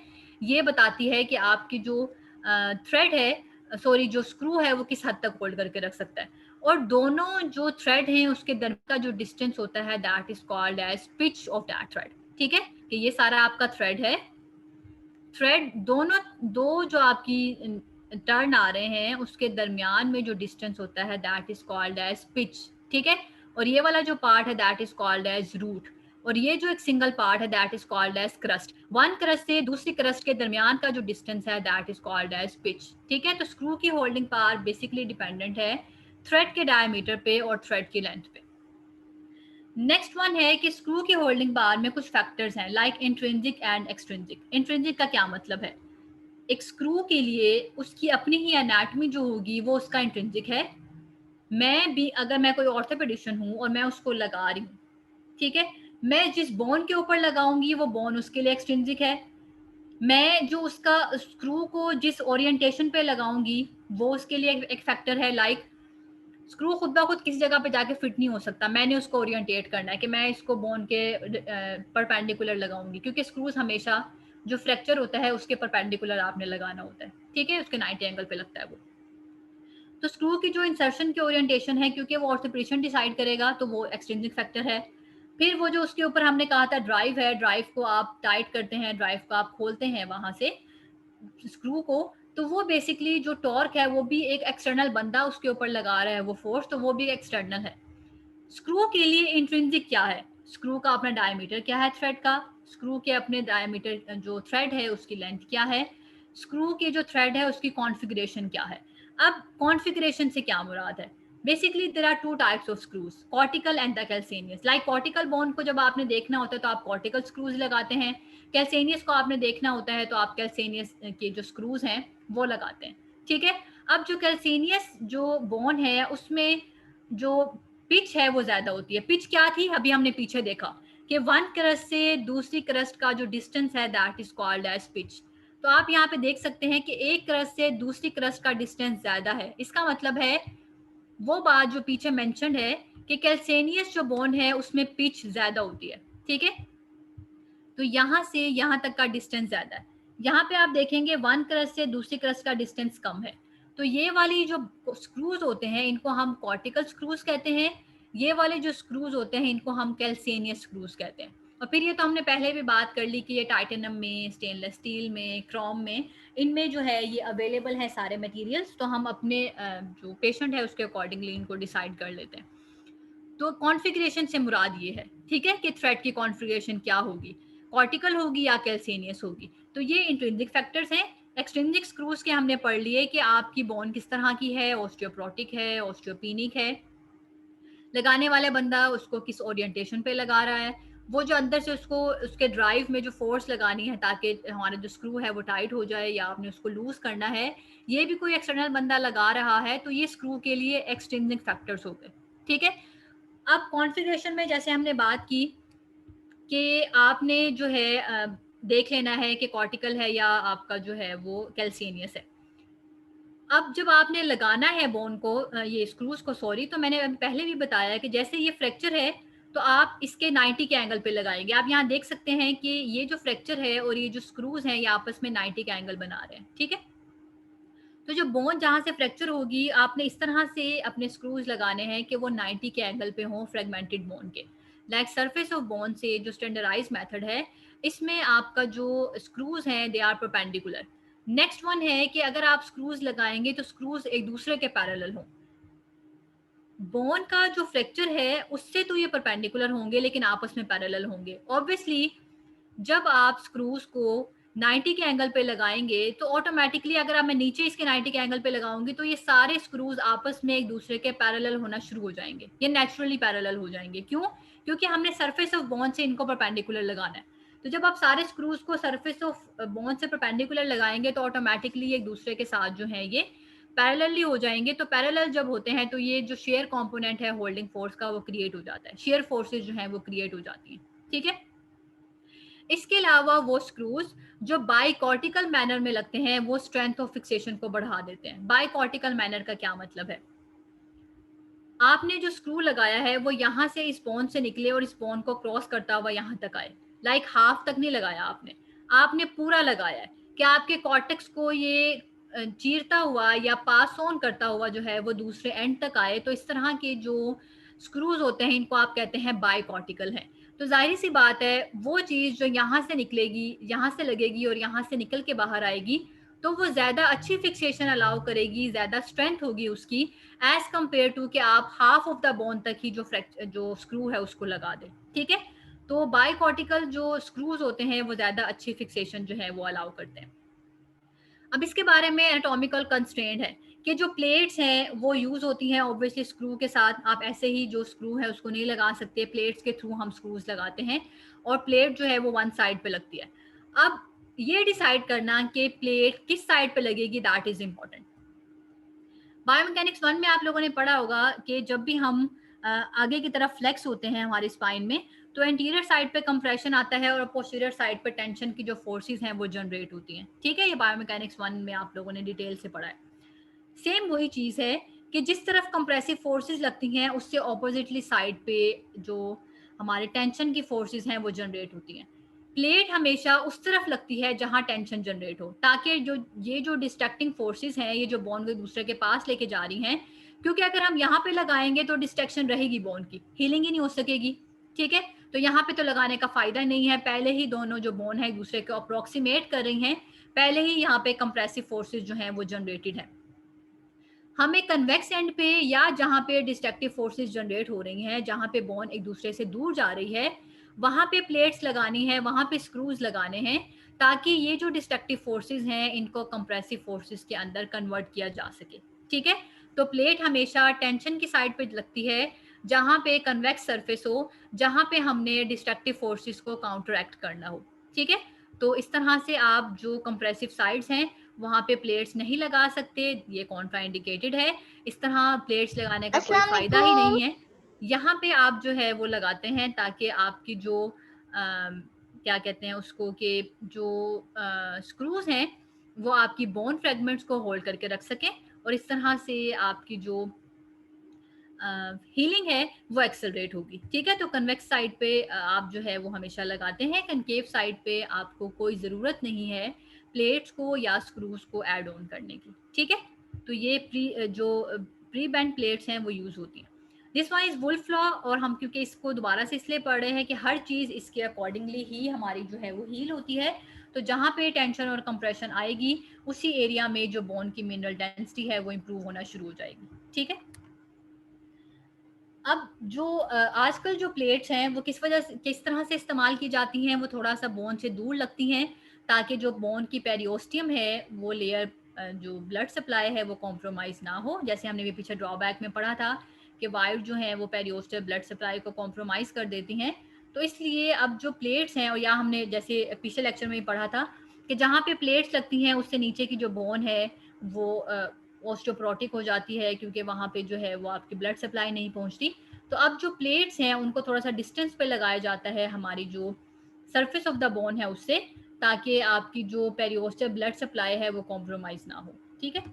ये बताती है कि आपकी जो थ्रेड है, सॉरी जो स्क्रू है वो किस हद तक होल्ड करके रख सकता है। और दोनों जो थ्रेड हैं उसके दरमियान का जो डिस्टेंस होता है that is called as pitch of that thread, ठीक है, कि ये सारा आपका थ्रेड है। थ्रेड दोनों दो जो आपकी टर्न आ रहे हैं उसके दरमियान में जो डिस्टेंस होता है that is called as pitch, ठीक है। और ये वाला जो पार्ट है that is called as root, और ये जो एक सिंगल पार्ट है that is called as crust. One crust से दूसरी क्रस्ट के दरमियान का जो डिस्टेंस है that is called as pitch, ठीक है। तो स्क्रू की होल्डिंग पावर बेसिकली डिपेंडेंट है थ्रेड के डायमीटर पे और थ्रेड की लेंथ पे। नेक्स्ट वन है कि स्क्रू की होल्डिंग बार में कुछ फैक्टर्स हैं like intrinsic and extrinsic. Intrinsic का क्या मतलब है? एक स्क्रू के लिए उसकी अपनी ही एनाटॉमी जो होगी वो उसका इंट्रिंसिक है। मैं भी अगर मैं कोई ऑर्थोपेडिशियन हूँ और मैं उसको लगा रही हूँ, ठीक है, मैं जिस बोन के ऊपर लगाऊंगी वो बोन उसके लिए एक्सट्रिंसिक है। मैं जो उसका स्क्रू को जिस ओरिएंटेशन पे लगाऊंगी वो उसके लिए एक फैक्टर है। लाइक स्क्रू खुद ब खुद किसी जगह पे जाके फिट नहीं हो सकता, मैंने उसको ओरिएंटेट करना है कि मैं इसको बोन के परपेंडिकुलर लगाऊंगी, क्योंकि स्क्रूज हमेशा जो फ्रैक्चर होता है उसके परपेंडिकुलर आपने लगाना होता है, ठीक है, उसके 90 एंगल पे लगता है वो। तो स्क्रू की जो इंसर्शन की ओरिएंटेशन है क्योंकि वो ऑर्थोपेडिशियन डिसाइड करेगा तो वो एक्सट्रिंसिक फैक्टर है। फिर वो जो उसके ऊपर हमने कहा था ड्राइव है, ड्राइव को आप टाइट करते हैं, ड्राइव को आप खोलते हैं वहां से स्क्रू को, तो वो बेसिकली जो टॉर्क है वो भी एक एक्सटर्नल बंदा उसके ऊपर लगा रहा है वो फोर्स, तो वो भी एक्सटर्नल है। स्क्रू के लिए इंट्रिंसिक क्या है? स्क्रू का अपना डायमीटर क्या है थ्रेड का, स्क्रू के अपने डायमीटर जो थ्रेड है उसकी लेंथ क्या है, स्क्रू के जो थ्रेड है उसकी कॉन्फ़िगरेशन क्या है। अब कॉन्फ़िगरेशन से क्या मुराद है? Basically there are two types of screws, cortical and the calcaneus. Like cortical bone को जब आपने देखना होता है तो आप कॉर्टिकल स्क्रूज लगाते हैं, कैल्सेनियस को आपने देखना होता है तो आप कैल्सेनियस के जो स्क्रूज हैं वो लगाते हैं, ठीक है। अब जो कैल्सेनियस जो बोन है उसमें जो पिच है वो ज्यादा होती है। पिच क्या थी अभी हमने पीछे देखा कि वन क्रस्ट से दूसरी क्रस्ट का जो डिस्टेंस है that is called as pitch. तो आप यहाँ पे देख सकते हैं कि एक क्रस्ट से दूसरी क्रस्ट का डिस्टेंस ज्यादा है, इसका मतलब है वो बात जो पीछे मेंशन्ड है कि कैल्सेनियस जो बोन है उसमें पिच ज्यादा होती है, ठीक है। तो यहाँ से यहाँ तक का डिस्टेंस ज्यादा है। यहाँ पे आप देखेंगे वन क्रस्ट से दूसरी क्रस्ट का डिस्टेंस कम है। तो ये वाली जो स्क्रूज होते हैं इनको हम कॉर्टिकल स्क्रूज कहते हैं, ये वाले जो स्क्रूज होते हैं इनको हम कैल्सेनियस स्क्रूज कहते हैं। और फिर ये तो हमने पहले भी बात कर ली कि ये टाइटेनियम में, स्टेनलेस स्टील में, क्रोम में, इनमें जो है ये अवेलेबल है सारे मटेरियल्स, तो हम अपने जो पेशेंट है उसके अकॉर्डिंगली इनको डिसाइड कर लेते हैं। तो कॉन्फ़िगरेशन से मुराद ये है, ठीक है, कि थ्रेड की कॉन्फ़िगरेशन क्या होगी, कॉर्टिकल होगी या कैल्सेनियस होगी। तो ये इंट्रिंसिक फैक्टर्स हैं। एक्सट्रिंसिक स्क्रूज के हमने पढ़ लिए कि आपकी बोन किस तरह की है, ऑस्टियोप्रोटिक है, ऑस्टियोपेनिक है, लगाने वाला बंदा उसको किस ओरिएंटेशन पे लगा रहा है, वो जो अंदर से उसको उसके ड्राइव में जो फोर्स लगानी है ताकि हमारा जो स्क्रू है वो टाइट हो जाए या आपने उसको लूज करना है, ये भी कोई एक्सटर्नल बंदा लगा रहा है, तो ये स्क्रू के लिए एक्सट्रिंसिक फैक्टर्स हो गए, ठीक है। अब कॉन्फ़िगरेशन में जैसे हमने बात की कि आपने जो है देख लेना है कि कॉर्टिकल है या आपका जो है वो कैल्सेनियस है। अब जब आपने लगाना है बोन को ये स्क्रूज को, सॉरी, तो मैंने पहले भी बताया कि जैसे ये फ्रैक्चर है तो आप इसके 90 के एंगल पे लगाएंगे। आप यहाँ देख सकते हैं कि ये जो फ्रैक्चर है और ये जो स्क्रूज हैं ये आपस में 90 के एंगल बना रहे हैं, ठीक है। तो जो बोन जहाँ से फ्रैक्चर होगी आपने इस तरह से अपने स्क्रूज लगाने हैं कि वो 90 के एंगल पे हों फ्रेगमेंटेड बोन के। लाइक सरफेस ऑफ बोन से जो स्टैंडर्डाइज मेथड है इसमें आपका जो स्क्रूज हैं they are perpendicular. Next one है कि अगर आप स्क्रूज लगाएंगे तो स्क्रूज एक दूसरे के पैरेलल हों। बोन का जो फ्रैक्चर है उससे तो ये परपेंडिकुलर होंगे लेकिन आपस में पैरेलल होंगे। ऑब्वियसली जब आप स्क्रूज को 90 के एंगल पे लगाएंगे तो ऑटोमेटिकली अगर मैं नीचे इसके 90 के एंगल पे लगाऊंगी तो ये सारे स्क्रूज आपस में एक दूसरे के पैरेलल होना शुरू हो जाएंगे, ये नेचुरली पैरेलल हो जाएंगे। क्यों? क्योंकि हमने सरफेस ऑफ बोन से इनको परपेंडिकुलर लगाना है। तो जब आप सारे स्क्रूज को सरफेस ऑफ बोन से परपेंडिकुलर लगाएंगे तो ऑटोमेटिकली एक दूसरे के साथ जो है ये पैरेलली हो जाएंगे। तो पैरेलल जब होते हैं तो ये जो शेयर कंपोनेंट है होल्डिंग फोर्स का वो क्रिएट हो जाता है, शेयर फोर्सेज जो है वो क्रिएट हो जाती हैं, ठीक है। इसके अलावा वो स्क्रूज जो बाइकॉर्टिकल मैनर में लगते हैं वो स्ट्रेंथ ऑफ फिक्सेशन को बढ़ा देते हैं। बाइकॉर्टिकल मैनर का क्या मतलब है? आपने जो स्क्रू लगाया है वो यहाँ से इस बोन से निकले और इस बोन को क्रॉस करता हुआ यहाँ तक आए। लाइक हाफ तक नहीं लगाया आपने, आपने पूरा लगाया है कि आपके कॉर्टेक्स को ये चीरता हुआ या पास ऑन करता हुआ जो है वो दूसरे एंड तक आए। तो इस तरह के जो स्क्रूज होते हैं इनको आप कहते हैं बाइकॉर्टिकल हैं। तो जाहिर सी बात है वो चीज़ जो यहाँ से निकलेगी, यहाँ से लगेगी और यहाँ से निकल के बाहर आएगी, तो वो ज़्यादा अच्छी फिक्सेशन अलाउ करेगी, ज़्यादा स्ट्रेंथ होगी उसकी एज कम्पेयर टू कि आप हाफ ऑफ द बोन तक ही जो स्क्रू है उसको लगा दें। ठीक है, तो बाइकॉर्टिकल जो स्क्रूज होते हैं वो ज़्यादा अच्छी फिक्सेशन जो है वो अलाउ करते हैं। अब इसके बारे में एनाटॉमिकल कंस्ट्रेंट है कि जो प्लेट्स हैं वो यूज़ होती हैं ऑब्वियसली स्क्रू के साथ। आप ऐसे ही जो स्क्रू है उसको नहीं लगा सकते, प्लेट्स के थ्रू हम स्क्रूज लगाते हैं और प्लेट जो है वो वन साइड पे लगती है। अब ये डिसाइड करना कि प्लेट किस साइड पे लगेगी, दैट इज इम्पोर्टेंट। बायोमैकेनिक्स 1 में आप लोगों ने पढ़ा होगा कि जब भी हम आगे की तरफ फ्लेक्स होते हैं हमारे स्पाइन में, तो एंटीरियर साइड पे कंप्रेशन आता है और पोस्टीरियर साइड पे टेंशन की जो फोर्सेस हैं वो जनरेट होती हैं। ठीक है, ये बायोमैकेनिक्स 1 में आप लोगों ने डिटेल से पढ़ा है। सेम वही चीज़ है कि जिस तरफ कंप्रेसिव फोर्सेस लगती हैं उससे ऑपोजिटली साइड पे जो हमारे टेंशन की फोर्सेस हैं वो जनरेट होती हैं। प्लेट हमेशा उस तरफ लगती है जहां टेंशन जनरेट हो, ताकि जो डिस्ट्रैक्टिंग फोर्सेस हैं, ये जो बॉन्ड एक दूसरे के पास लेके जा रही हैं, क्योंकि अगर हम यहाँ पे लगाएंगे तो डिस्ट्रैक्शन रहेगी, बॉन्ड की हीलिंग ही नहीं हो सकेगी। ठीक है, तो यहाँ पे तो लगाने का फायदा नहीं है, पहले ही दोनों जो बॉन्ड है एक दूसरे को अप्रोक्सीमेट कर रही हैं, पहले ही यहाँ पे कंप्रेसिव फोर्सेस जो हैं वो जनरेटेड है। हमें कन्वेक्स एंड पे या जहाँ पे डिस्ट्रक्टिव फोर्सेस जनरेट हो रही हैं, जहाँ पे बॉन्ड एक दूसरे से दूर जा रही है, वहाँ पे प्लेट्स लगानी है, वहाँ पे स्क्रूज लगाने हैं, ताकि ये जो डिस्ट्रक्टिव फोर्सेस हैं इनको कंप्रेसिव फोर्सेस के अंदर कन्वर्ट किया जा सके। ठीक है, तो प्लेट हमेशा टेंशन की साइड पे लगती है जहाँ पे कन्वेक्स सरफेस हो, जहाँ पे हमने डिस्ट्रक्टिव फोर्सेस को काउंटरएक्ट करना हो। ठीक है, तो इस तरह से आप जो कंप्रेसिव साइड्स हैं वहाँ पे प्लेट्स नहीं लगा सकते, ये कॉन्ट्रा इंडिकेटेड है। इस तरह प्लेट्स लगाने का कोई फायदा ही नहीं है। यहाँ पे आप जो है वो लगाते हैं ताकि आपकी जो क्या कहते हैं उसको कि जो स्क्रूज हैं वो आपकी बोन फ्रेगमेंट्स को होल्ड करके रख सकें और इस तरह से आपकी जो हीलिंग है वो एक्सेलरेट होगी। ठीक है, तो कन्वेक्स साइड पे आप जो है वो हमेशा लगाते हैं, कनकेव साइड पे आपको कोई ज़रूरत नहीं है प्लेट्स को या स्क्रूज को ऐड ऑन करने की। ठीक है, तो ये प्री बैंड प्लेट्स हैं वो यूज़ होती हैं। This one is Wolff law, और हम क्योंकि इसको दोबारा से इसलिए पढ़ रहे हैं कि हर चीज़ इसके अकॉर्डिंगली ही हमारी जो है वो हील होती है। तो जहाँ पे टेंशन और कंप्रेशन आएगी उसी एरिया में जो बोन की मिनरल डेंसिटी है वो इम्प्रूव होना शुरू हो जाएगी। ठीक है, अब जो आजकल जो प्लेट्स हैं वो किस तरह से इस्तेमाल की जाती हैं, वो थोड़ा सा बोन से दूर लगती हैं ताकि जो बोन की पेरियोस्टियम है वो लेयर जो ब्लड सप्लाई है वो कॉम्प्रोमाइज़ ना हो। जैसे हमने भी पीछे ड्रॉबैक में पढ़ा था कि वायर जो हैं वो पेरियोस्टियल ब्लड सप्लाई को कॉम्प्रोमाइज़ कर देती हैं। तो इसलिए अब जो प्लेट्स हैं, और या हमने जैसे पिछले लेक्चर में भी पढ़ा था कि जहाँ पे प्लेट्स लगती हैं उससे नीचे की जो बोन है वो ऑस्टियोपोरोटिक हो जाती है, क्योंकि वहाँ पे जो है वो आपकी ब्लड सप्लाई नहीं पहुँचती। तो अब जो प्लेट्स हैं उनको थोड़ा सा डिस्टेंस पे लगाया जाता है हमारी जो सरफेस ऑफ द बोन है उससे, ताकि आपकी जो पेरियोस्टियल ब्लड सप्लाई है वो कॉम्प्रोमाइज़ ना हो। ठीक है,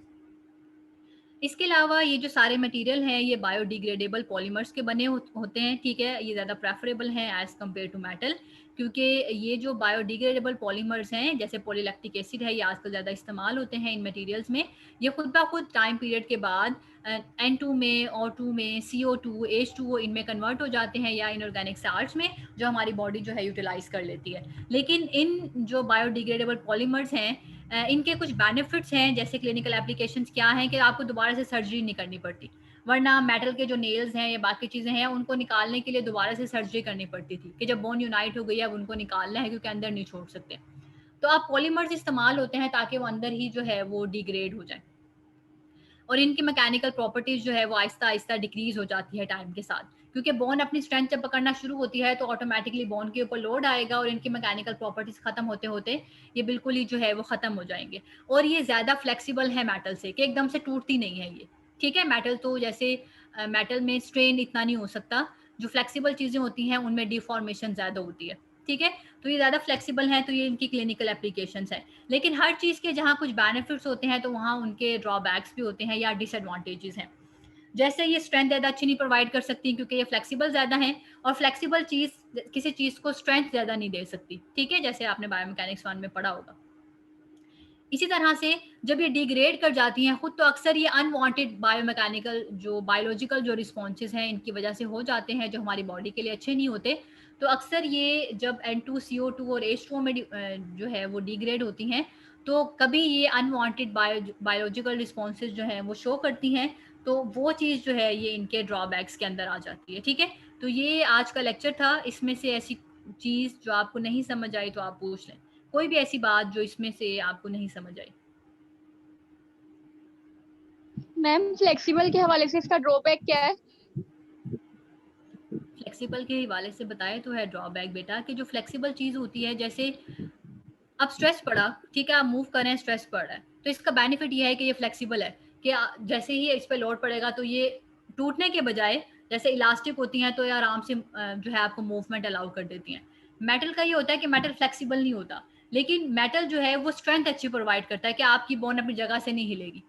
इसके अलावा ये जो सारे मटेरियल हैं ये बायोडिग्रेडेबल पॉलीमर्स के बने होते हैं। ठीक है, ये ज़्यादा प्रेफरेबल हैं एज़ कम्पेयर टू मेटल, क्योंकि ये जो बायोडिग्रेडेबल पॉलीमर्स हैं जैसे पॉलीलैक्टिक एसिड है, ये आजकल ज़्यादा इस्तेमाल होते हैं इन मटेरियल्स में। ये खुद ब खुद टाइम पीरियड के बाद N2 में, O2 में, CO2, H2O इनमें कन्वर्ट हो जाते हैं, या इनऑर्गेनिक सॉल्ट्स में, जो हमारी बॉडी जो है यूटिलाइज कर लेती है। लेकिन इन जो बायोडिग्रेडेबल पॉलीमर्स हैं इनके कुछ बेनिफिट्स हैं, जैसे क्लिनिकल एप्लीकेशंस क्या हैं कि आपको दोबारा से सर्जरी नहीं करनी पड़ती, वरना मेटल के जो नेल्स हैं या बाकी चीज़ें हैं उनको निकालने के लिए दोबारा से सर्जरी करनी पड़ती थी कि जब बोन यूनाइट हो गई है अब उनको निकालना है क्योंकि अंदर नहीं छोड़ सकते। तो अब पॉलीमर्स इस्तेमाल होते हैं ताकि वो अंदर ही जो है वो डिग्रेड हो जाए, और इनकी मैकेनिकल प्रॉपर्टीज जो है वो आहिस्ता आहिस्ता डिक्रीज हो जाती है टाइम के साथ, क्योंकि बोन अपनी स्ट्रेंथ जब पकड़ना शुरू होती है तो ऑटोमेटिकली बोन के ऊपर लोड आएगा और इनकी मैकेनिकल प्रॉपर्टीज खत्म होते होते ये बिल्कुल ही जो है वो खत्म हो जाएंगे। और ये ज़्यादा फ्लेक्सिबल है मेटल से कि एकदम से टूटती नहीं है ये। ठीक है, मेटल तो जैसे मेटल में स्ट्रेन इतना नहीं हो सकता, जो फ्लेक्सिबल चीज़ें होती हैं उनमें डिफॉर्मेशन ज़्यादा होती है। ठीक है। तो ये ज़्यादा फ्लेक्सिबल हैं, तो ये इनकी क्लिनिकल एप्लीकेशंस हैं। लेकिन हर चीज़ के जहाँ कुछ बेनिफिट्स होते हैं तो वहाँ उनके ड्रॉबैक्स भी होते हैं या डिसएडवांटेजेस हैं। जैसे ये स्ट्रेंथ ज़्यादा अच्छी नहीं प्रोवाइड कर सकती क्योंकि ये फ्लेक्सिबल ज़्यादा हैं, और फ्लेक्सिबल चीज़ किसी चीज़ को स्ट्रेंथ ज़्यादा नहीं दे सकती, ठीक है, जैसे आपने बायोमैकेनिक्स 1 में पढ़ा होगा। इसी तरह से जब ये डिग्रेड कर जाती हैं खुद, तो अक्सर ये अनवांटेड बायोमैकेनिकल जो बायोलॉजिकल जो रिस्पॉन्सेज हैं इनकी वजह से हो जाते हैं, जो हमारी बॉडी के लिए अच्छे नहीं होते। तो अक्सर ये जब N2CO2 और H2O में जो है वो डिग्रेड होती हैं, तो कभी ये अनवांटेड बायोलॉजिकल रिस्पॉन्सेज जो हैं वो शो करती हैं, तो वो चीज़ जो है ये इनके ड्रॉबैक्स के अंदर आ जाती है, ठीक है। तो ये आज का लेक्चर था, इसमें से ऐसी चीज़ जो आपको नहीं समझ आई तो आप पूछ लें, कोई भी ऐसी बात जो इसमें से आपको नहीं समझ आई। मैम फ्लेक्सिबल के हवाले से इसका ड्रॉबैक क्या है? फ्लेक्सिबल के हवाले से बताया तो है ड्रॉबैक बेटा, कि जो फ्लेक्सिबल चीज़ होती है, जैसे अब स्ट्रेस पड़ा, ठीक है, आप मूव कर रहे हैं, स्ट्रेस पड़ रहा है, तो इसका बेनिफिट ये है कि ये फ्लेक्सिबल है, कि जैसे ही इस पर लोड पड़ेगा तो ये टूटने के बजाय, जैसे इलास्टिक होती हैं तो ये आराम से जो है आपको मूवमेंट अलाउ कर देती हैं। मेटल का ये होता है कि मेटल फ्लेक्सिबल नहीं होता, लेकिन मेटल जो है वो स्ट्रेंथ अच्छी प्रोवाइड करता है कि आपकी बोन अपनी जगह से नहीं हिलेगी,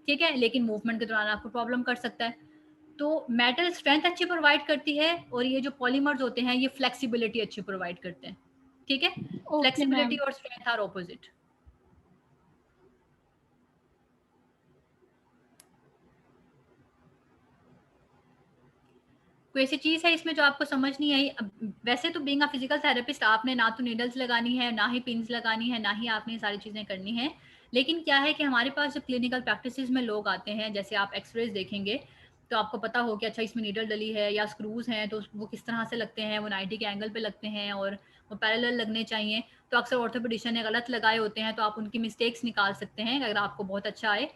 ठीक है, लेकिन मूवमेंट के दौरान आपको प्रॉब्लम कर सकता है। तो मेटल स्ट्रेंथ अच्छी प्रोवाइड करती है, और ये जो पॉलीमर्स होते हैं ये फ्लेक्सिबिलिटी अच्छी प्रोवाइड करते हैं, ठीक है। Okay ma'am. फ्लेक्सिबिलिटी और स्ट्रेंथ आर ऑपोजिट। कोई ऐसी चीज़ है इसमें जो आपको समझ नहीं आई? वैसे तो बीइंग अ फिजिकल थेरेपिस्ट आपने ना तो नीडल्स लगानी है, ना ही पिन्स लगानी है, ना ही आपने ये सारी चीज़ें करनी है। लेकिन क्या है कि हमारे पास जब क्लिनिकल प्रैक्टिसेस में लोग आते हैं, जैसे आप एक्सरेज देखेंगे तो आपको पता हो कि अच्छा इसमें नीडल डली है या स्क्रूज हैं, तो वो किस तरह से लगते हैं, वो 90 के एंगल पे लगते हैं और वो पैरेलल लगने चाहिए। तो अक्सर ऑर्थोपेडिशियन ने गलत लगाए होते हैं, तो आप उनकी मिस्टेक्स निकाल सकते हैं अगर आपको बहुत अच्छा आए।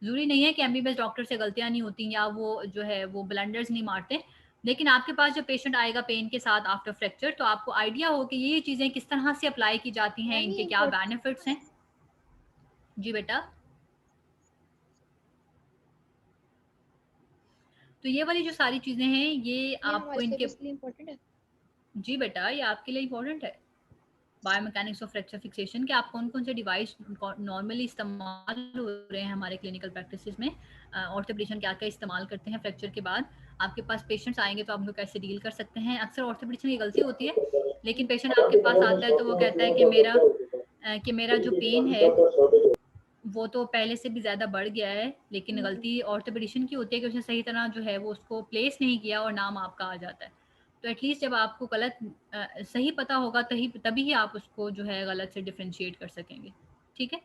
ज़रूरी नहीं है कि एमबीबीएस डॉक्टर से गलतियाँ नहीं होती या वो जो है वो ब्लंडर्स नहीं मारते, लेकिन आपके पास जब पेशेंट आएगा पेन के साथ आफ्टर फ्रैक्चर, तो आपको आइडिया हो कि ये चीज़ें किस तरह से अप्लाई की जाती हैं, इनके क्या बेनिफिट्स हैं। जी बेटा, तो ये वाली जो सारी चीज़ें हैं ये आपको इनके, इम्पोर्टेंट है। जी बेटा, ये आपके लिए इंपॉर्टेंट है बायोमैकेनिक्स ऑफ फ्रैक्चर फिक्सेशन के, आप कौन कौन से डिवाइस नॉर्मली इस्तेमाल हो रहे हैं हमारे क्लिनिकल प्रैक्टिसेस में, ऑर्थोपेडिशियन क्या क्या इस्तेमाल करते हैं फ्रैक्चर के बाद, आपके पास पेशेंट्स आएंगे तो आप उनको कैसे डील कर सकते हैं। अक्सर ऑर्थोपेडिशियन की गलती होती है, लेकिन पेशेंट आपके पास आता है तो वो कहता है कि मेरा जो पेन है वो तो पहले से भी ज़्यादा बढ़ गया है, लेकिन गलती ऑर्थोपेडिशियन की होती है कि उसने सही तरह जो है वो उसको प्लेस नहीं किया और नाम आपका आ जाता है। तो एटलीस्ट जब आपको गलत सही पता होगा तभी ही आप उसको जो है गलत से डिफरेंशिएट कर सकेंगे, ठीक है।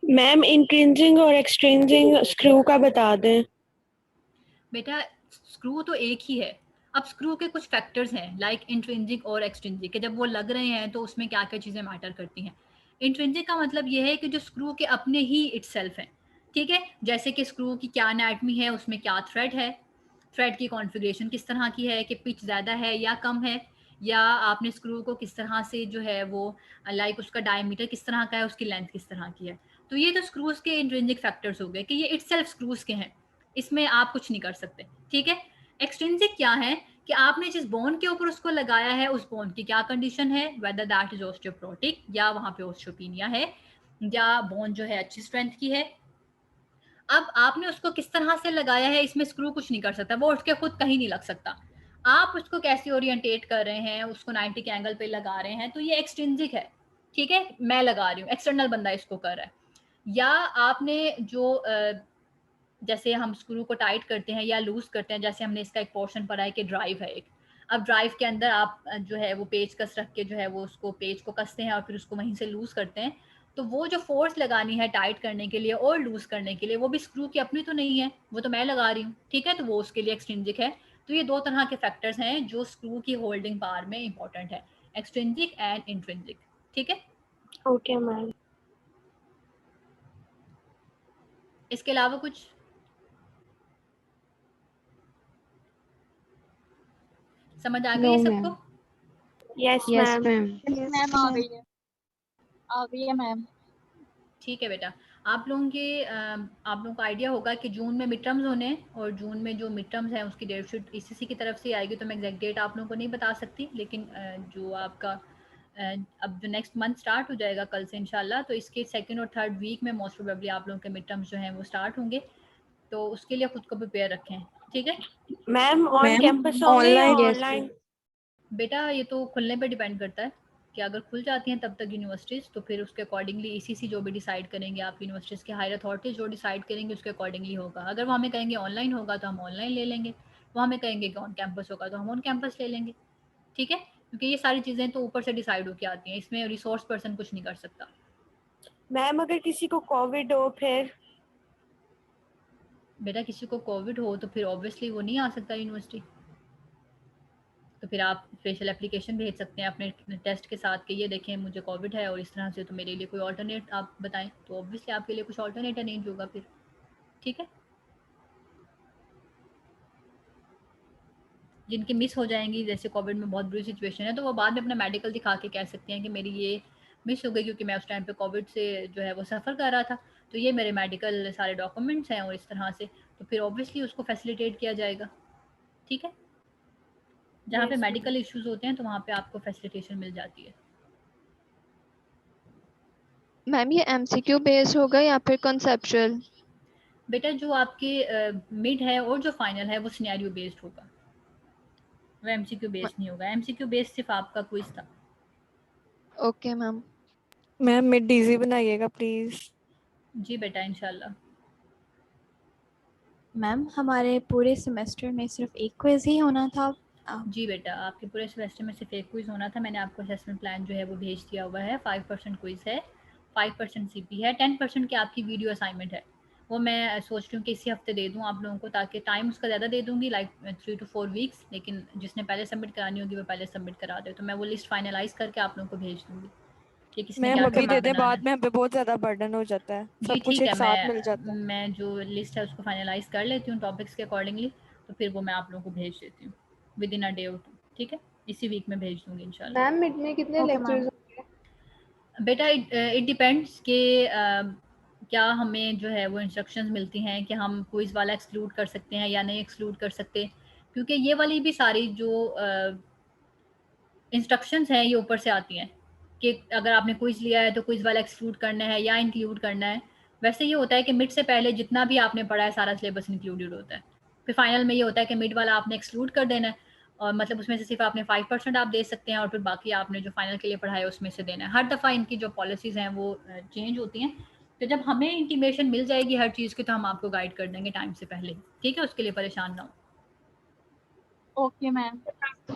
मैम इंट्रिंसिक और एक्सट्रिंसिक स्क्रू का बता दें। बेटा स्क्रू तो एक ही है, अब स्क्रू के कुछ फैक्टर्स हैं लाइक इंट्रिंसिक और एक्सट्रिंसिक, जब वो लग रहे हैं तो उसमें क्या क्या चीज़ें मैटर करती हैं। इंट्रिंसिक का मतलब ये है कि जो स्क्रू के अपने ही इटसेल्फ हैं, ठीक है, जैसे कि स्क्रू की क्या एनाटमी है, उसमें क्या थ्रेड है, थ्रेड की कॉन्फ़िगरेशन किस तरह की है, कि पिच ज़्यादा है या कम है, या आपने स्क्रू को किस तरह से जो है वो लाइक उसका डायमीटर किस तरह का है, उसकी लेंथ किस तरह की है। तो ये तो स्क्रूज के इंट्रिंसिक फैक्टर्स हो गए कि ये इटसेल्फ स्क्रूज के हैं, इसमें आप कुछ नहीं कर सकते, ठीक है। एक्सट्रिंसिक क्या है कि आपने जिस बोन के ऊपर उसको लगाया है उस बोन की क्या कंडीशन है, वेदर दैट इज ऑस्टियोपोरोटिक या वहां पे ओस्टियोपिनिया है, या बोन जो है अच्छी स्ट्रेंथ की है। अब आपने उसको किस तरह से लगाया है इसमें स्क्रू कुछ नहीं कर सकता, वो उठ के खुद कहीं नहीं लग सकता। आप उसको कैसे ओरिएंटेट कर रहे हैं, उसको 90 के एंगल पे लगा रहे हैं, तो ये एक्सट्रिंसिक है, ठीक है, मैं लगा रही हूँ, एक्सटर्नल बंदा इसको कर रहा है। या आपने जो जैसे हम स्क्रू को टाइट करते हैं या लूज करते हैं, जैसे हमने इसका एक पोर्शन पढ़ा है कि ड्राइव है एक, अब ड्राइव के अंदर आप जो है वो पेच कस रख के जो है वो उसको पेच को कसते हैं और फिर उसको वहीं से लूज करते हैं, तो वो जो फोर्स लगानी है टाइट करने के लिए और लूज करने के लिए वो भी स्क्रू की अपनी तो नहीं है, वो तो मैं लगा रही हूँ, ठीक है, तो वो उसके लिए एक्सट्रिंसिक है। तो ये दो तरह के फैक्टर्स हैं जो स्क्रू की होल्डिंग पावर में इंपॉर्टेंट है, एक्सट्रिंसिक एंड इंट्रिंसिक, ठीक है। Okay ma'am. इसके अलावा कुछ समझ आ गई है सबको? Yes yes ma'am. Ma'am. Ma'am आ गई है मैम। ठीक है बेटा, आप लोगों को आइडिया होगा कि जून में मिड टर्म्स होने हैं, और जून में जो मिड टर्म्स हैं उसकी डेट शीट ईसीसी की तरफ से आएगी, तो मैं एग्जैक्ट डेट आप लोगों को नहीं बता सकती, लेकिन जो आपका अब जो नेक्स्ट मंथ स्टार्ट हो जाएगा कल से इंशाल्लाह, तो इसके सेकंड और थर्ड वीक में मोस्ट प्रोबेबली आप लोगों के मिड टर्म्स जो हैं वो स्टार्ट होंगे, तो उसके लिए खुद को प्रिपेयर रखें, ठीक है। मैम ऑन कैंपस होंगे या ऑनलाइन? बेटा ये तो खुलने पे डिपेंड करता है कि अगर खुल जाती हैं तब तक यूनिवर्सिटीज़, तो फिर उसके अकॉर्डिंगली ईसीसी जो भी डिसाइड करेंगे, आप यूनिवर्सिटीज़ के हायर अथॉरिटीज़ जो डिसाइड करेंगे उसके अकॉर्डिंगली होगा। अगर वो हमें कहेंगे ऑनलाइन होगा तो हम ऑनलाइन ले लेंगे, वो हमें कहेंगे कि ऑन कैंपस होगा तो हम ऑन कैंपस ले लेंगे, ठीक है। क्योंकि ये सारी चीज़ें तो ऊपर से डिसाइड होकर आती हैं, इसमें रिसोर्स पर्सन कुछ नहीं कर सकता। मैम अगर किसी को कोविड हो फिर? बेटा किसी को कोविड हो तो फिर ऑब्वियसली वो नहीं आ सकता यूनिवर्सिटी, तो फिर आप स्पेशल एप्लीकेशन भेज सकते हैं अपने टेस्ट के साथ कि ये देखें मुझे कोविड है और इस तरह से, तो मेरे लिए कोई ऑल्टरनेट आप बताएं, तो ऑब्वियसली आपके लिए कुछ ऑल्टरनेट अरेंज होगा फिर, ठीक है। जिनकी मिस हो जाएंगी, जैसे कोविड में बहुत बुरी सिचुएशन है, तो वो बाद में अपना मेडिकल दिखा के कह सकते हैं कि मेरी ये मिस हो गई क्योंकि मैं उस टाइम पे कोविड से जो है वो सफ़र कर रहा था, तो ये मेरे मेडिकल सारे डॉक्यूमेंट्स हैं और इस तरह से, तो फिर ऑब्वियसली उसको फैसिलिटेट किया जाएगा, ठीक है। जहाँ पे मेडिकल इश्यूज होते हैं तो वहाँ पे आपको फैसिलिटेशन मिल जाती है। मैम ये एमसीक्यू बेस्ड होगा या फिर कॉन्सेप्चुअल? बेटा जो आपके मिड है और जो फाइनल है वो सिनेरियो बेस्ड होगा, वो एमसीक्यू बेस्ड नहीं होगा। एमसीक्यू बेस्ड सिर्फ आपका क्विज था। Okay ma'am. Ma'am mid easy बनाइएगा प्लीज। जी बेटा इंशाल्लाह। मैम हमारे पूरे सेमेस्टर में सिर्फ एक क्विज ही होना था। जी बेटा आपके पूरे सेमेस्टर में सिर्फ एक क्विज होना था। मैंने आपको असेसमेंट प्लान जो है वो भेज दिया हुआ है। 5% क्विज है, 5% सीपी है, 10% की आपकी वीडियो असाइनमेंट है। वो मैं सोच रही हूँ कि इसी हफ्ते दे दूँ आप लोगों को, ताकि टाइम उसका ज़्यादा दे दूँगी, लाइक 3 to 4 वीक्स, लेकिन जिसने पहले सबमिट करानी होगी वो पहले सबमिट करा दे, तो मैं वो लिस्ट फाइनलाइज करके आप लोगों को भेज दूँगी। ठीक, इसमें मैम क्या अभी क्या दे दे, बनाना बाद है। में हम पे बहुत ज्यादा बर्डन हो जाता है, जी सब कुछ ठीक एक है, साथ मिल जाता है। मैं जो लिस्ट है उसको फाइनलाइज कर लेती हूँ टॉपिक्स के अकॉर्डिंगली, तो फिर वो मैं आप लोगों को भेज देती हूँ विद इन अ डे और 2, ठीक है। इसी वीक में भेज दूँगी इंशाल्लाह। मैम मिड में कितने लेक्चर्स होंगे? बेटा इट डिपेंड्स कि क्या हमें जो है वो इंस्ट्रक्शंस मिलती हैं कि हम क्विज़ वाला एक्सक्लूड कर सकते हैं या नहीं एक्सक्लूड कर सकते, क्योंकि ये वाली भी सारी जो इंस्ट्रक्शंस हैं ये ऊपर से आती हैं कि अगर आपने क्विज़ लिया है तो क्विज़ वाला एक्सक्लूड करना है या इंक्लूड करना है। वैसे ये होता है कि मिड से पहले जितना भी आपने पढ़ा है सारा सिलेबस इंक्लूडेड होता है, फिर फाइनल में ये होता है कि मिड वाला आपने एक्सक्लूड कर देना है, और मतलब उसमें से सिर्फ आपने 5% आप दे सकते हैं, और फिर बाकी आपने जो फाइनल के लिए पढ़ा है उसमें से देना है। हर दफ़ा इनकी जो पॉलिसीज़ हैं वो चेंज होती हैं, तो जब हमें इंटीमेशन मिल जाएगी हर चीज़ की तो हम आपको गाइड कर देंगे टाइम से पहले, ठीक है। उसके लिए परेशान ना हो। Okay ma'am.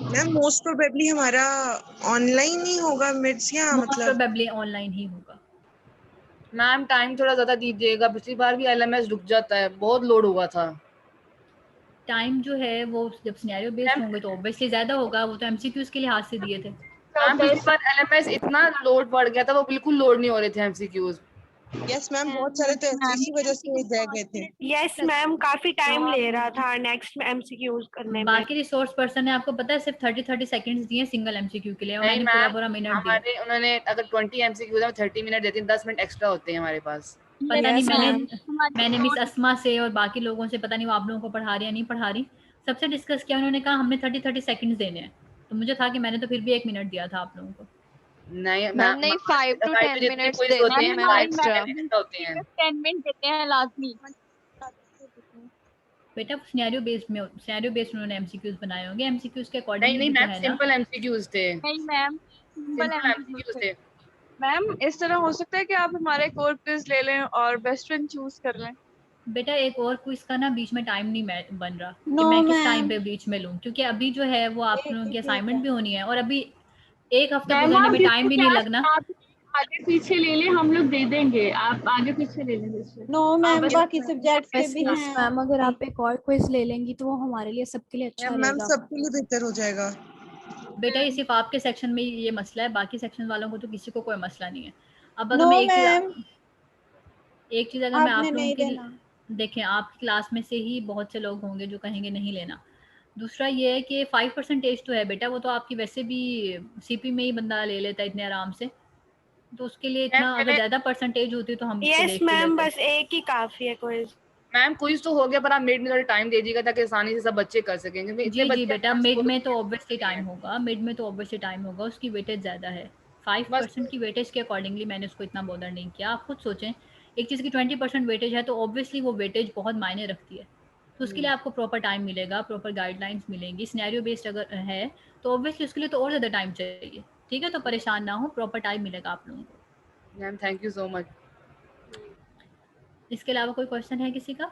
Ma'am most probably हमारा ऑनलाइन ही होगा मिड्स, या मोस्ट मतलब प्रोबेबली ऑनलाइन ही होगा। मैम टाइम थोड़ा ज्यादा दीजिएगा, पिछली बार भी एलएमएस रुक जाता है, बहुत लोड हुआ था। टाइम जो है वो जब सिनेरियो बेस्ड होंगे तो ऑब्वियसली ज्यादा होगा, वो तो एमसीक्यूज के लिहाज से दिए थे। मैम पिछली बार एलएमएस इतना लोड बढ़ गया था, वो बिल्कुल लोड नहीं हो रहे थे एमसीक्यूज। यस मैम, बहुत सारे तो इसी वजह से रह गए थे। यस मैम, काफी टाइम ले रहा था नेक्स्ट एमसीक्यूज करने में। बाकी रिसोर्स पर्सन ने आपको पता है सिर्फ 30 सेकंड्स दिए सिंगल एमसीक्यू के लिए, और मैंने पूरा मिनट दिया। हमारे उन्होंने अगर 20 एमसीक्यूज है 30 मिनट देते हैं, 10 मिनट एक्स्ट्रा होते हैं हमारे पास। पता नहीं मैंने मिस अस्मा से और बाकी लोगों से, पता नहीं वो आप लोगों को पढ़ा रही या नहीं पढ़ा रही, सबसे डिस्कस किया, उन्होंने कहा हमने 30 सेकंड्स देने हैं, तो मुझे था कि मैंने तो फिर भी 1 मिनट दिया था आप लोगों को। नहीं मैम नहीं, 5 to 10 मिनट्स देते हैं मैम एक्स्ट्रा। 10 मिनट देते हैं लाजमी। बेटा सिनेरियो बेस्ड उन्होंने एमसीक्यूज बनाए होंगे, एमसीक्यूज के अकॉर्डिंग नहीं मैम, सिंपल एमसीक्यूज थे। नहीं मैम, सिंपल एमसीक्यूज थे। मैम इस तरह हो सकता है कि आप हमारे एक और क्विज ले लें और बेस्ट फ्रेंड चूज कर लें। बेटा एक और क्विज का ना बीच में टाइम नहीं बन रहा कि मैं किस टाइम पे बीच में लूं, क्योंकि अभी जो है वो आप लोगों की असाइनमेंट भी होनी है और अभी एक हफ्ता गुजरने में टाइम भी नहीं लगना। आगे पीछे ले ले, हम लोग दे देंगे, आप आगे पीछे ले लेंगे। नो मैम, बाकी सब्जेक्ट्स के भी हैं मैम, अगर आप एक और क्विज ले लेंगी तो वो हमारे लिए सबके लिए अच्छा रहेगा। मैम सबके लिए बेहतर हो जाएगा। बेटा ये सिर्फ आपके सेक्शन में ये मसला है, बाकी सेक्शन वालों को तो किसी को कोई मसला नहीं है। अब अगर मैं एक चीज अगर मैं आप लोगों की देखें, आपकी क्लास में से ही बहुत से लोग होंगे जो कहेंगे नहीं लेना। दूसरा ये है कि 5% तो है बेटा, वो तो आपकी वैसे भी सीपी में ही बंदा ले लेता है इतने आराम से, तो उसके लिए इतना अगर ज्यादा परसेंटेज होती तो हम उसको यस देख के मैम, लेते। बस एक ही काफी है क्विज। मैम क्विज तो हो गया, पर आप मिड में थोड़ा टाइम दे दीजिएगा ताकि आसानी से सब बच्चे कर सकें, क्योंकि इतने जी बच्चे बेटा, हैं, मिड score में तो ऑब्वियसली टाइम होगा, मिड में तो ऑब्वियसली टाइम होगा, उसकी वेटेज ज़्यादा है। 5% की वेटेज के अकॉर्डिंगली मैंने उसको इतना बॉदर नहीं किया। आप खुद सोचें, एक चीज़ की 20% वेटेज है तो ऑब्वियसली वो वेटेज बहुत मायने रखती है। तो उसके लिए आपको प्रॉपर टाइम मिलेगा, प्रॉपर गाइडलाइंस मिलेंगी। सिनेरियो बेस्ड अगर है तो ऑब्वियसली उसके लिए तो और ज़्यादा टाइम चाहिए, ठीक है? तो परेशान ना हो, प्रॉपर टाइम मिलेगा आप लोगों को। Ma'am thank you so much. इसके अलावा कोई क्वेश्चन है किसी का?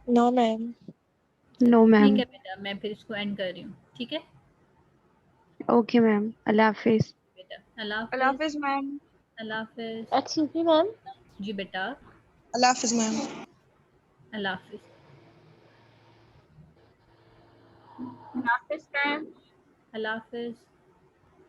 No ma'am. नो ठीक मैम। है बेटा, मैं फिर इसको एंड कर रही हूँ, ठीक है ओके मैम, अल्लाह हाफिज। बेटा? अल्लाह अल्लाह हाफिज। हाफिज मैम। अल्लाह हाफिज। Excuse me ma'am. जी बेटा, अल्लाह हाफिज मैम। अल्लाह हाफिज। अल्लाह हाफिज मैम। अल्लाह हाफिज।